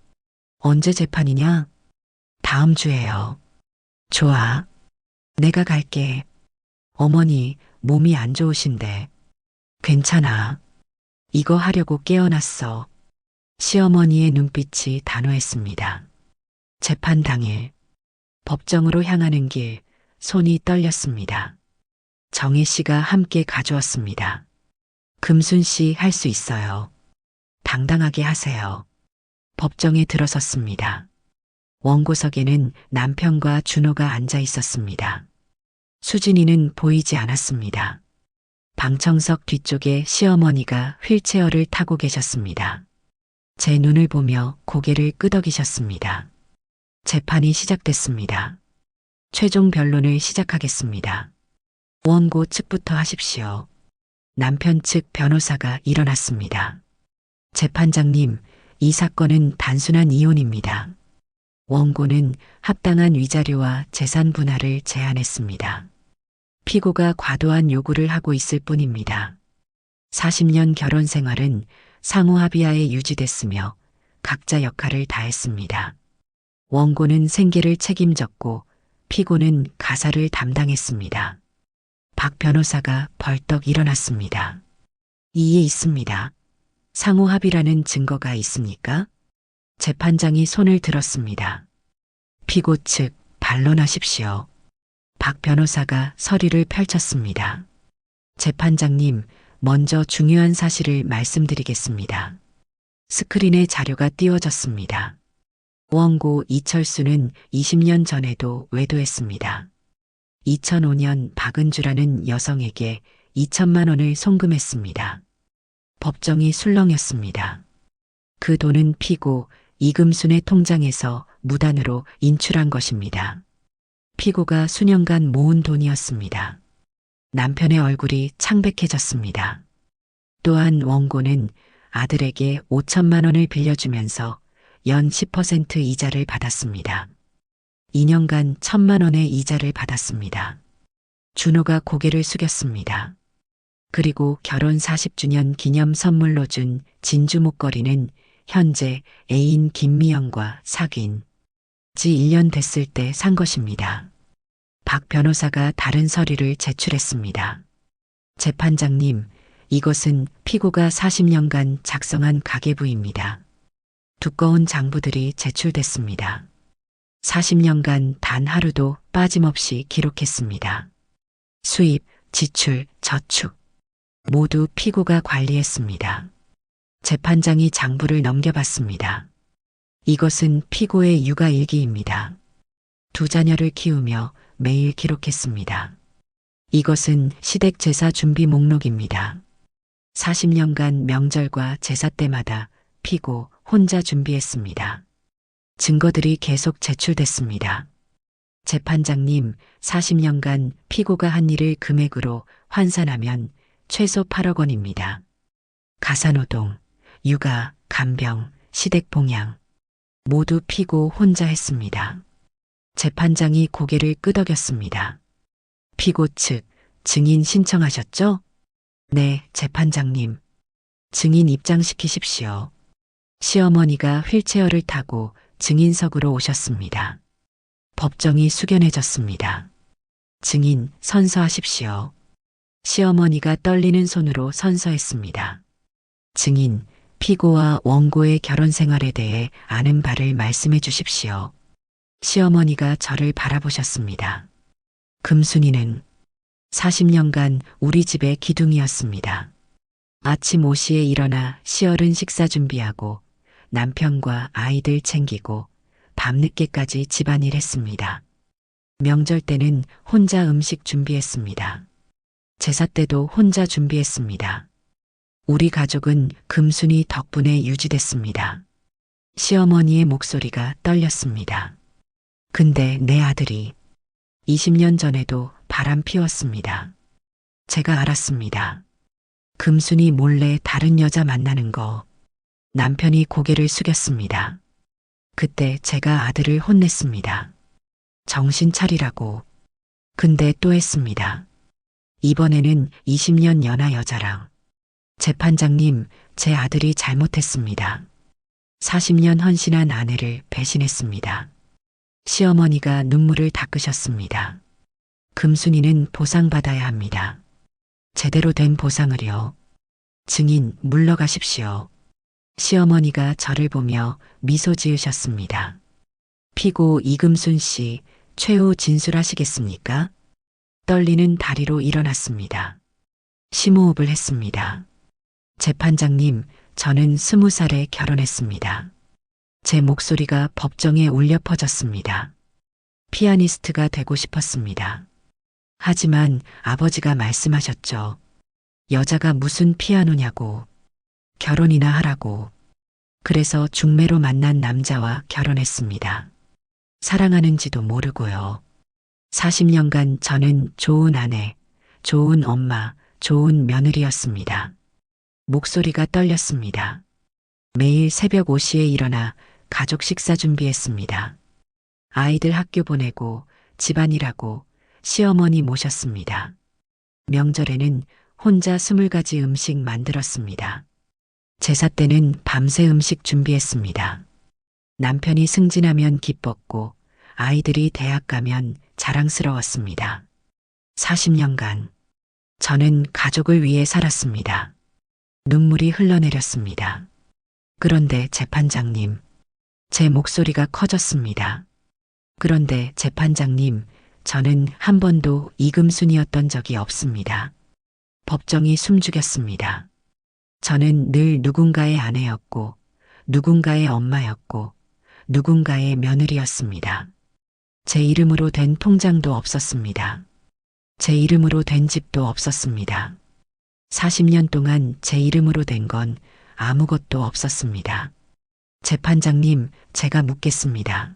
언제 재판이냐? 다음 주에요. 좋아. 내가 갈게. 어머니, 몸이 안 좋으신데. 괜찮아. 이거 하려고 깨어났어. 시어머니의 눈빛이 단호했습니다. 재판 당일, 법정으로 향하는 길, 손이 떨렸습니다. 정희 씨가 함께 가주었습니다. 금순 씨 할 수 있어요. 당당하게 하세요. 법정에 들어섰습니다. 원고석에는 남편과 준호가 앉아 있었습니다. 수진이는 보이지 않았습니다. 방청석 뒤쪽에 시어머니가 휠체어를 타고 계셨습니다. 제 눈을 보며 고개를 끄덕이셨습니다. 재판이 시작됐습니다. 최종 변론을 시작하겠습니다. 원고 측부터 하십시오. 남편 측 변호사가 일어났습니다. 재판장님, 이 사건은 단순한 이혼입니다. 원고는 합당한 위자료와 재산 분할을 제안했습니다. 피고가 과도한 요구를 하고 있을 뿐입니다. 40년 결혼 생활은 상호 합의하에 유지됐으며 각자 역할을 다했습니다. 원고는 생계를 책임졌고 피고는 가사를 담당했습니다. 박 변호사가 벌떡 일어났습니다. 이에 있습니다. 상호 합의라는 증거가 있습니까? 재판장이 손을 들었습니다. 피고 측 반론하십시오. 박 변호사가 서류를 펼쳤습니다. 재판장님, 먼저 중요한 사실을 말씀드리겠습니다. 스크린에 자료가 띄워졌습니다. 원고 이철수는 20년 전에도 외도했습니다. 2005년 박은주라는 여성에게 2천만 원을 송금했습니다. 법정이 술렁였습니다. 그 돈은 피고 이금순의 통장에서 무단으로 인출한 것입니다. 피고가 수년간 모은 돈이었습니다. 남편의 얼굴이 창백해졌습니다. 또한 원고는 아들에게 5천만 원을 빌려주면서 연 10% 이자를 받았습니다. 2년간 1천만 원의 이자를 받았습니다. 준호가 고개를 숙였습니다. 그리고 결혼 40주년 기념 선물로 준 진주 목걸이는 현재 애인 김미영과 사귄 지 1년 됐을 때 산 것입니다. 박 변호사가 다른 서류를 제출했습니다. 재판장님, 이것은 피고가 40년간 작성한 가계부입니다. 두꺼운 장부들이 제출됐습니다. 40년간 단 하루도 빠짐없이 기록했습니다. 수입, 지출, 저축 모두 피고가 관리했습니다. 재판장이 장부를 넘겨봤습니다. 이것은 피고의 육아일기입니다. 2자녀를 키우며 매일 기록했습니다. 이것은 시댁 제사 준비 목록입니다. 40년간 명절과 제사 때마다 피고 혼자 준비했습니다. 증거들이 계속 제출됐습니다. 재판장님, 40년간 피고가 한 일을 금액으로 환산하면 최소 8억 원입니다. 가사노동, 육아, 간병, 시댁 봉양 모두 피고 혼자 했습니다. 재판장이 고개를 끄덕였습니다. 피고 측 증인 신청하셨죠? 네, 재판장님. 증인 입장시키십시오. 시어머니가 휠체어를 타고 증인석으로 오셨습니다. 법정이 숙연해졌습니다. 증인 선서하십시오. 시어머니가 떨리는 손으로 선서했습니다. 증인, 피고와 원고의 결혼 생활에 대해 아는 바를 말씀해 주십시오. 시어머니가 저를 바라보셨습니다. 금순이는 40년간 우리 집의 기둥이었습니다. 아침 5시에 일어나 시어른 식사 준비하고 남편과 아이들 챙기고 밤늦게까지 집안일 했습니다. 명절 때는 혼자 음식 준비했습니다. 제사 때도 혼자 준비했습니다. 우리 가족은 금순이 덕분에 유지됐습니다. 시어머니의 목소리가 떨렸습니다. 근데 내 아들이 20년 전에도 바람 피웠습니다. 제가 알았습니다. 금순이 몰래 다른 여자 만나는 거. 남편이 고개를 숙였습니다. 그때 제가 아들을 혼냈습니다. 정신 차리라고. 근데 또 했습니다. 이번에는 20년 연하 여자랑. 재판장님, 제 아들이 잘못했습니다. 40년 헌신한 아내를 배신했습니다. 시어머니가 눈물을 닦으셨습니다. 금순이는 보상받아야 합니다. 제대로 된 보상을요. 증인, 물러가십시오. 시어머니가 저를 보며 미소 지으셨습니다. 피고 이금순 씨, 최후 진술하시겠습니까? 떨리는 다리로 일어났습니다. 심호흡을 했습니다. 재판장님, 저는 20살에 결혼했습니다. 제 목소리가 법정에 울려 퍼졌습니다. 피아니스트가 되고 싶었습니다. 하지만 아버지가 말씀하셨죠. 여자가 무슨 피아노냐고. 결혼이나 하라고. 그래서 중매로 만난 남자와 결혼했습니다. 사랑하는지도 모르고요. 40년간 저는 좋은 아내, 좋은 엄마, 좋은 며느리였습니다. 목소리가 떨렸습니다. 매일 새벽 5시에 일어나 가족 식사 준비했습니다. 아이들 학교 보내고 집안일하고 시어머니 모셨습니다. 명절에는 혼자 20가지 음식 만들었습니다. 제사 때는 밤새 음식 준비했습니다. 남편이 승진하면 기뻤고 아이들이 대학 가면 자랑스러웠습니다. 40년간 저는 가족을 위해 살았습니다. 눈물이 흘러내렸습니다. 그런데 재판장님, 제 목소리가 커졌습니다. 그런데 재판장님, 저는 한 번도 이금순이었던 적이 없습니다. 법정이 숨죽였습니다. 저는 늘 누군가의 아내였고, 누군가의 엄마였고, 누군가의 며느리였습니다. 제 이름으로 된 통장도 없었습니다. 제 이름으로 된 집도 없었습니다. 40년 동안 제 이름으로 된 건 아무것도 없었습니다. 재판장님, 제가 묻겠습니다.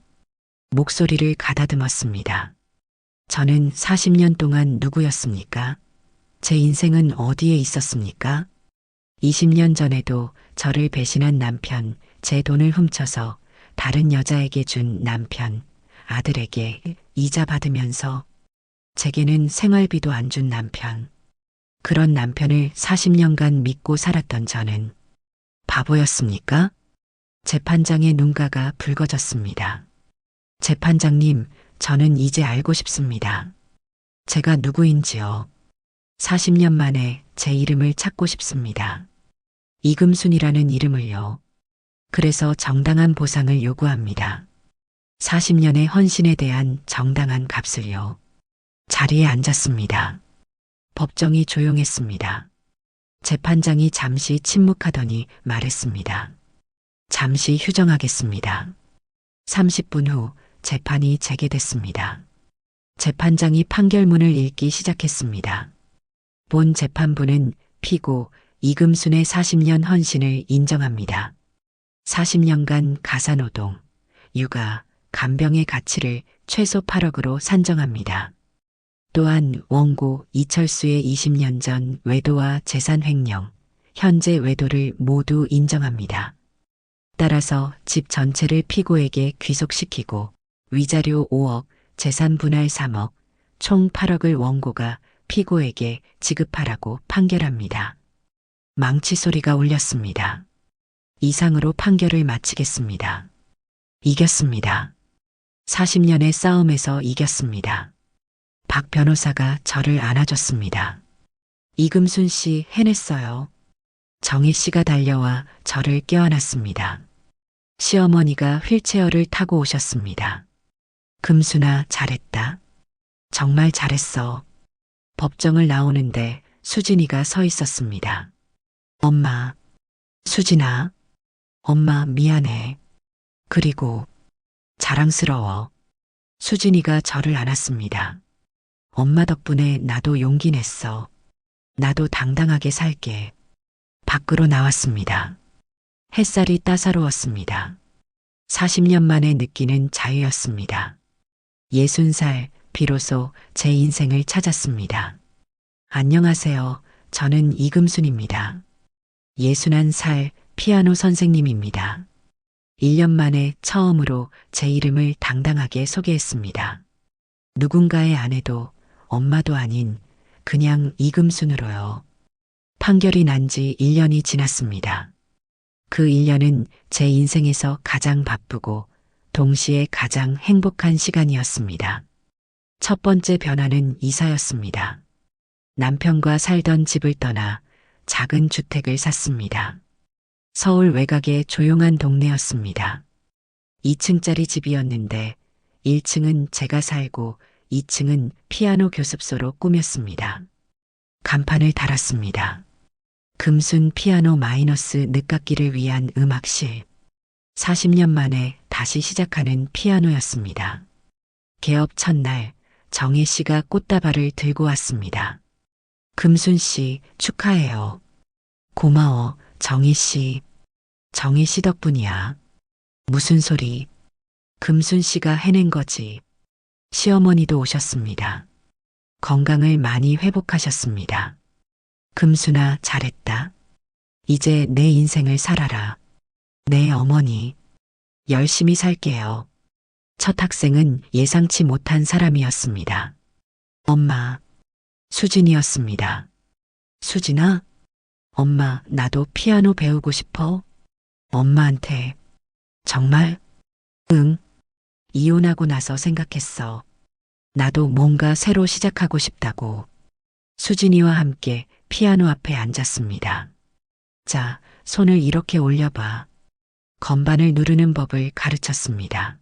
목소리를 가다듬었습니다. 저는 40년 동안 누구였습니까? 제 인생은 어디에 있었습니까? 20년 전에도 저를 배신한 남편, 제 돈을 훔쳐서 다른 여자에게 준 남편, 아들에게 이자 받으면서 제게는 생활비도 안 준 남편. 그런 남편을 40년간 믿고 살았던 저는 바보였습니까? 재판장의 눈가가 붉어졌습니다. 재판장님, 저는 이제 알고 싶습니다. 제가 누구인지요. 40년 만에 제 이름을 찾고 싶습니다. 이금순이라는 이름을요. 그래서 정당한 보상을 요구합니다. 40년의 헌신에 대한 정당한 값을요. 자리에 앉았습니다. 법정이 조용했습니다. 재판장이 잠시 침묵하더니 말했습니다. 잠시 휴정하겠습니다. 30분 후 재판이 재개됐습니다. 재판장이 판결문을 읽기 시작했습니다. 본 재판부는 피고 이금순의 40년 헌신을 인정합니다. 40년간 가사노동, 육아, 간병의 가치를 최소 8억으로 산정합니다. 또한 원고 이철수의 20년 전 외도와 재산 횡령, 현재 외도를 모두 인정합니다. 따라서 집 전체를 피고에게 귀속시키고 위자료 5억, 재산 분할 3억, 총 8억을 원고가 피고에게 지급하라고 판결합니다. 망치 소리가 울렸습니다. 이상으로 판결을 마치겠습니다. 이겼습니다. 40년의 싸움에서 이겼습니다. 박 변호사가 저를 안아줬습니다. 이금순 씨 해냈어요. 정희 씨가 달려와 저를 껴안았습니다. 시어머니가 휠체어를 타고 오셨습니다. 금순아, 잘했다. 정말 잘했어. 법정을 나오는데 수진이가 서 있었습니다. 엄마, 수진아, 엄마 미안해. 그리고 자랑스러워. 수진이가 저를 안았습니다. 엄마 덕분에 나도 용기 냈어. 나도 당당하게 살게. 밖으로 나왔습니다. 햇살이 따사로웠습니다. 40년 만에 느끼는 자유였습니다. 60살, 비로소 제 인생을 찾았습니다. 안녕하세요. 저는 이금순입니다. 61살 피아노 선생님입니다. 1년 만에 처음으로 제 이름을 당당하게 소개했습니다. 누군가의 아내도 엄마도 아닌 그냥 이금순으로요. 판결이 난 지 1년이 지났습니다. 그 1년은 제 인생에서 가장 바쁘고 동시에 가장 행복한 시간이었습니다. 첫 번째 변화는 이사였습니다. 남편과 살던 집을 떠나 작은 주택을 샀습니다. 서울 외곽의 조용한 동네였습니다. 2층짜리 집이었는데 1층은 제가 살고 2층은 피아노 교습소로 꾸몄습니다. 간판을 달았습니다. 금순 피아노 마이너스 늦깎이를 위한 음악실. 40년 만에 다시 시작하는 피아노였습니다. 개업 첫날 정희 씨가 꽃다발을 들고 왔습니다. 금순 씨 축하해요. 고마워 정희 씨. 정희 씨 덕분이야. 무슨 소리. 금순 씨가 해낸 거지. 시어머니도 오셨습니다. 건강을 많이 회복하셨습니다. 금순아 잘했다. 이제 내 인생을 살아라. 네 어머니. 열심히 살게요. 첫 학생은 예상치 못한 사람이었습니다. 엄마. 수진이었습니다. 수진아? 엄마 나도 피아노 배우고 싶어. 엄마한테. 정말? 응. 이혼하고 나서 생각했어. 나도 뭔가 새로 시작하고 싶다고. 수진이와 함께 피아노 앞에 앉았습니다. 자, 손을 이렇게 올려봐. 건반을 누르는 법을 가르쳤습니다.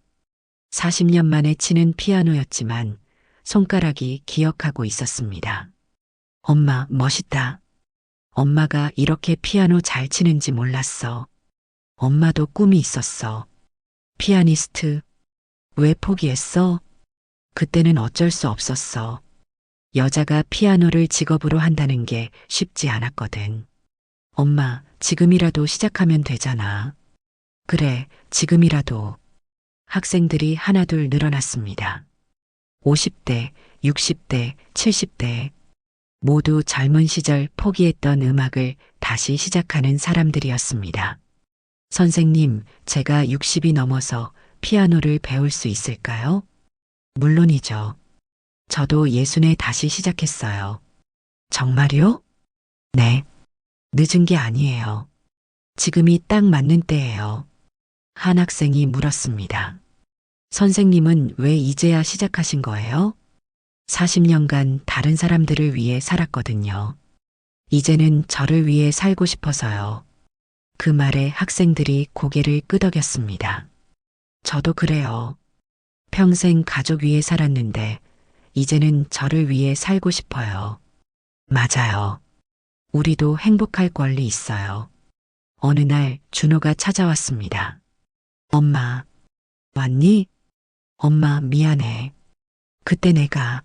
40년 만에 치는 피아노였지만 손가락이 기억하고 있었습니다. 엄마, 멋있다. 엄마가 이렇게 피아노 잘 치는지 몰랐어. 엄마도 꿈이 있었어. 피아니스트. 왜 포기했어? 그때는 어쩔 수 없었어. 여자가 피아노를 직업으로 한다는 게 쉽지 않았거든. 엄마, 지금이라도 시작하면 되잖아. 그래, 지금이라도. 학생들이 하나둘 늘어났습니다. 50대, 60대, 70대. 모두 젊은 시절 포기했던 음악을 다시 시작하는 사람들이었습니다. 선생님, 제가 60이 넘어서 피아노를 배울 수 있을까요? 물론이죠. 저도 예순에 다시 시작했어요. 정말요? 네. 늦은 게 아니에요. 지금이 딱 맞는 때예요. 한 학생이 물었습니다. 선생님은 왜 이제야 시작하신 거예요? 40년간 다른 사람들을 위해 살았거든요. 이제는 저를 위해 살고 싶어서요. 그 말에 학생들이 고개를 끄덕였습니다. 저도 그래요. 평생 가족 위해 살았는데 이제는 저를 위해 살고 싶어요. 맞아요. 우리도 행복할 권리 있어요. 어느 날 준호가 찾아왔습니다. 엄마, 왔니? 엄마, 미안해. 그때 내가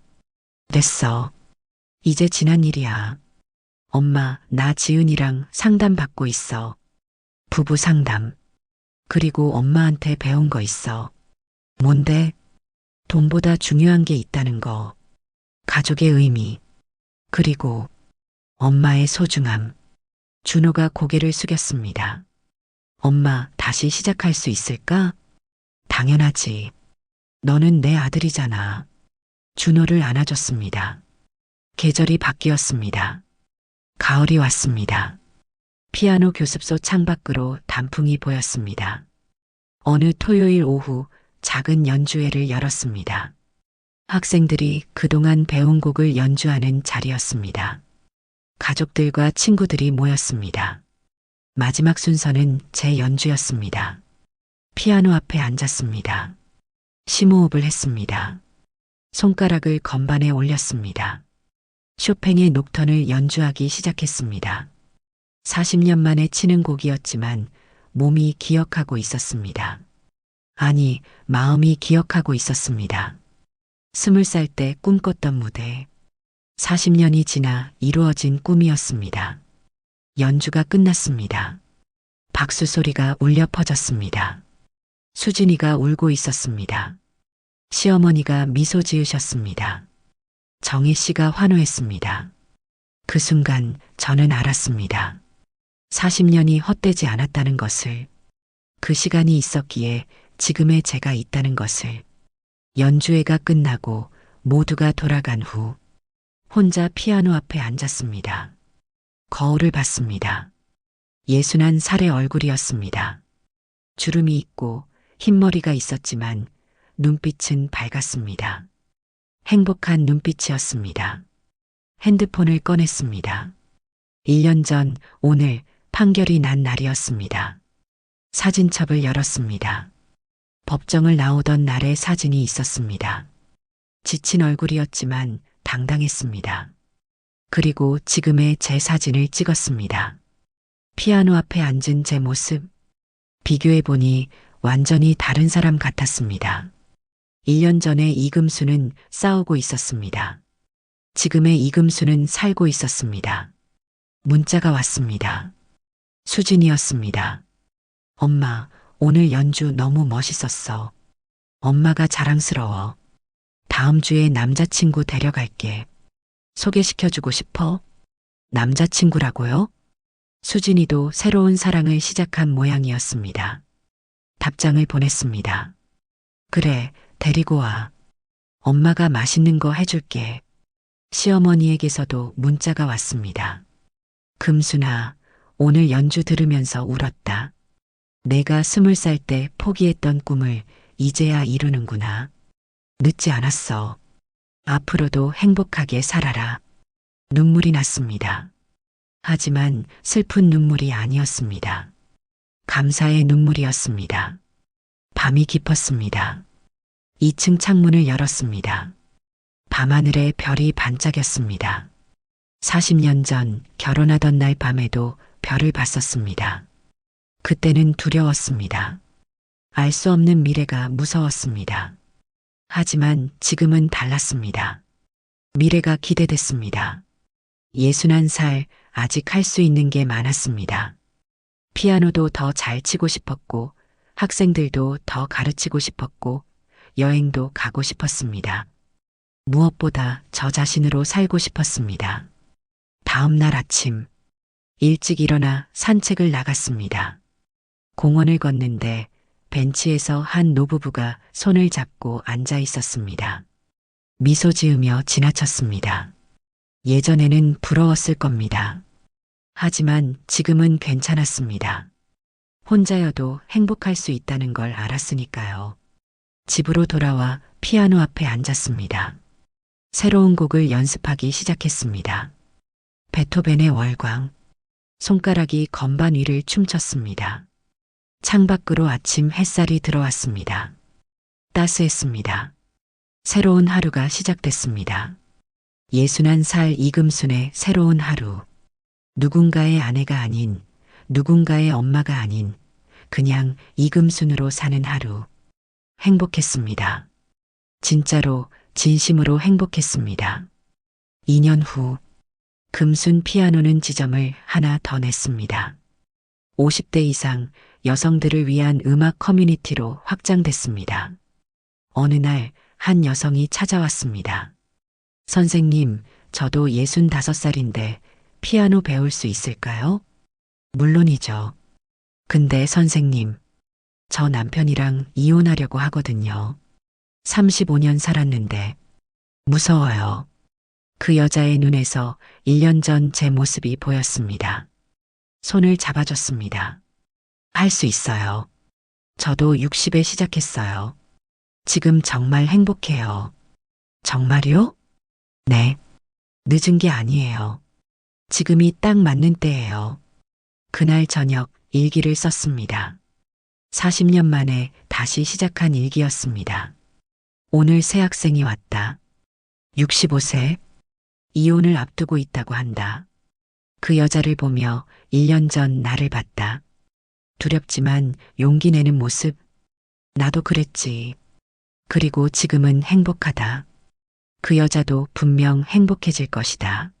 됐어. 이제 지난 일이야. 엄마, 나 지은이랑 상담받고 있어. 부부 상담. 그리고 엄마한테 배운 거 있어. 뭔데? 돈보다 중요한 게 있다는 거. 가족의 의미. 그리고 엄마의 소중함. 준호가 고개를 숙였습니다. 엄마, 다시 시작할 수 있을까? 당연하지. 너는 내 아들이잖아. 준호를 안아줬습니다. 계절이 바뀌었습니다. 가을이 왔습니다. 피아노 교습소 창밖으로 단풍이 보였습니다. 어느 토요일 오후 작은 연주회를 열었습니다. 학생들이 그동안 배운 곡을 연주하는 자리였습니다. 가족들과 친구들이 모였습니다. 마지막 순서는 제 연주였습니다. 피아노 앞에 앉았습니다. 심호흡을 했습니다. 손가락을 건반에 올렸습니다. 쇼팽의 녹턴을 연주하기 시작했습니다. 40년 만에 치는 곡이었지만 몸이 기억하고 있었습니다. 아니, 마음이 기억하고 있었습니다. 20살 때 꿈꿨던 무대. 40년이 지나 이루어진 꿈이었습니다. 연주가 끝났습니다. 박수 소리가 울려 퍼졌습니다. 수진이가 울고 있었습니다. 시어머니가 미소 지으셨습니다. 정희 씨가 환호했습니다. 그 순간 저는 알았습니다. 40년이 헛되지 않았다는 것을, 그 시간이 있었기에 지금의 제가 있다는 것을. 연주회가 끝나고 모두가 돌아간 후 혼자 피아노 앞에 앉았습니다. 거울을 봤습니다. 61살의 얼굴이었습니다. 주름이 있고 흰머리가 있었지만 눈빛은 밝았습니다. 행복한 눈빛이었습니다. 핸드폰을 꺼냈습니다. 1년 전 오늘 판결이 난 날이었습니다. 사진첩을 열었습니다. 법정을 나오던 날의 사진이 있었습니다. 지친 얼굴이었지만 당당했습니다. 그리고 지금의 제 사진을 찍었습니다. 피아노 앞에 앉은 제 모습, 비교해보니 완전히 다른 사람 같았습니다. 1년 전에 이금수는 싸우고 있었습니다. 지금의 이금수는 살고 있었습니다. 문자가 왔습니다. 수진이었습니다. 엄마, 오늘 연주 너무 멋있었어. 엄마가 자랑스러워. 다음 주에 남자친구 데려갈게. 소개시켜주고 싶어? 남자친구라고요? 수진이도 새로운 사랑을 시작한 모양이었습니다. 답장을 보냈습니다. 그래, 데리고 와. 엄마가 맛있는 거 해줄게. 시어머니에게서도 문자가 왔습니다. 금순아, 오늘 연주 들으면서 울었다. 내가 20살 때 포기했던 꿈을 이제야 이루는구나. 늦지 않았어. 앞으로도 행복하게 살아라. 눈물이 났습니다. 하지만 슬픈 눈물이 아니었습니다. 감사의 눈물이었습니다. 밤이 깊었습니다. 2층 창문을 열었습니다. 밤하늘에 별이 반짝였습니다. 40년 전 결혼하던 날 밤에도 별을 봤었습니다. 그때는 두려웠습니다. 알 수 없는 미래가 무서웠습니다. 하지만 지금은 달랐습니다. 미래가 기대됐습니다. 61살, 아직 할 수 있는 게 많았습니다. 피아노도 더 잘 치고 싶었고, 학생들도 더 가르치고 싶었고, 여행도 가고 싶었습니다. 무엇보다 저 자신으로 살고 싶었습니다. 다음 날 아침, 일찍 일어나 산책을 나갔습니다. 공원을 걷는데 벤치에서 한 노부부가 손을 잡고 앉아 있었습니다. 미소 지으며 지나쳤습니다. 예전에는 부러웠을 겁니다. 하지만 지금은 괜찮았습니다. 혼자여도 행복할 수 있다는 걸 알았으니까요. 집으로 돌아와 피아노 앞에 앉았습니다. 새로운 곡을 연습하기 시작했습니다. 베토벤의 월광. 손가락이 건반 위를 춤췄습니다. 창밖으로 아침 햇살이 들어왔습니다. 따스했습니다. 새로운 하루가 시작됐습니다. 61살 이금순의 새로운 하루. 누군가의 아내가 아닌, 누군가의 엄마가 아닌, 그냥 이금순으로 사는 하루. 행복했습니다. 진짜로, 진심으로 행복했습니다. 2년 후, 금순 피아노는 지점을 하나 더 냈습니다. 50대 이상 여성들을 위한 음악 커뮤니티로 확장됐습니다. 어느 날 한 여성이 찾아왔습니다. 선생님, 저도 65살인데 피아노 배울 수 있을까요? 물론이죠. 근데 선생님, 저 남편이랑 이혼하려고 하거든요. 35년 살았는데 무서워요. 그 여자의 눈에서 1년 전 제 모습이 보였습니다. 손을 잡아줬습니다. 할 수 있어요. 저도 60에 시작했어요. 지금 정말 행복해요. 정말요? 네. 늦은 게 아니에요. 지금이 딱 맞는 때예요. 그날 저녁 일기를 썼습니다. 40년 만에 다시 시작한 일기였습니다. 오늘 새 학생이 왔다. 65세. 이혼을 앞두고 있다고 한다. 그 여자를 보며 1년 전 나를 봤다. 두렵지만 용기 내는 모습. 나도 그랬지. 그리고 지금은 행복하다. 그 여자도 분명 행복해질 것이다.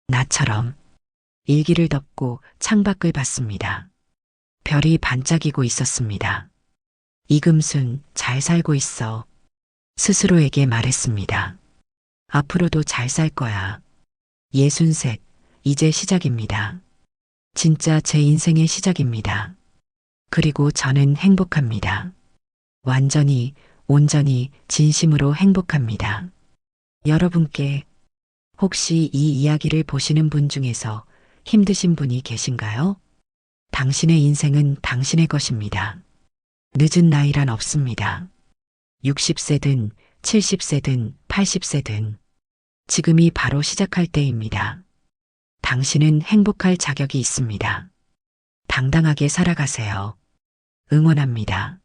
나처럼. 일기를 덮고 창밖을 봤습니다. 별이 반짝이고 있었습니다. 이금순, 잘 살고 있어. 스스로에게 말했습니다. 앞으로도 잘 살 거야. 63, 이제 시작입니다. 진짜 제 인생의 시작입니다. 그리고 저는 행복합니다. 완전히, 온전히, 진심으로 행복합니다. 여러분께 혹시 이 이야기를 보시는 분 중에서 힘드신 분이 계신가요? 당신의 인생은 당신의 것입니다. 늦은 나이란 없습니다. 60세든 70세든 80세든 지금이 바로 시작할 때입니다. 당신은 행복할 자격이 있습니다. 당당하게 살아가세요. 응원합니다.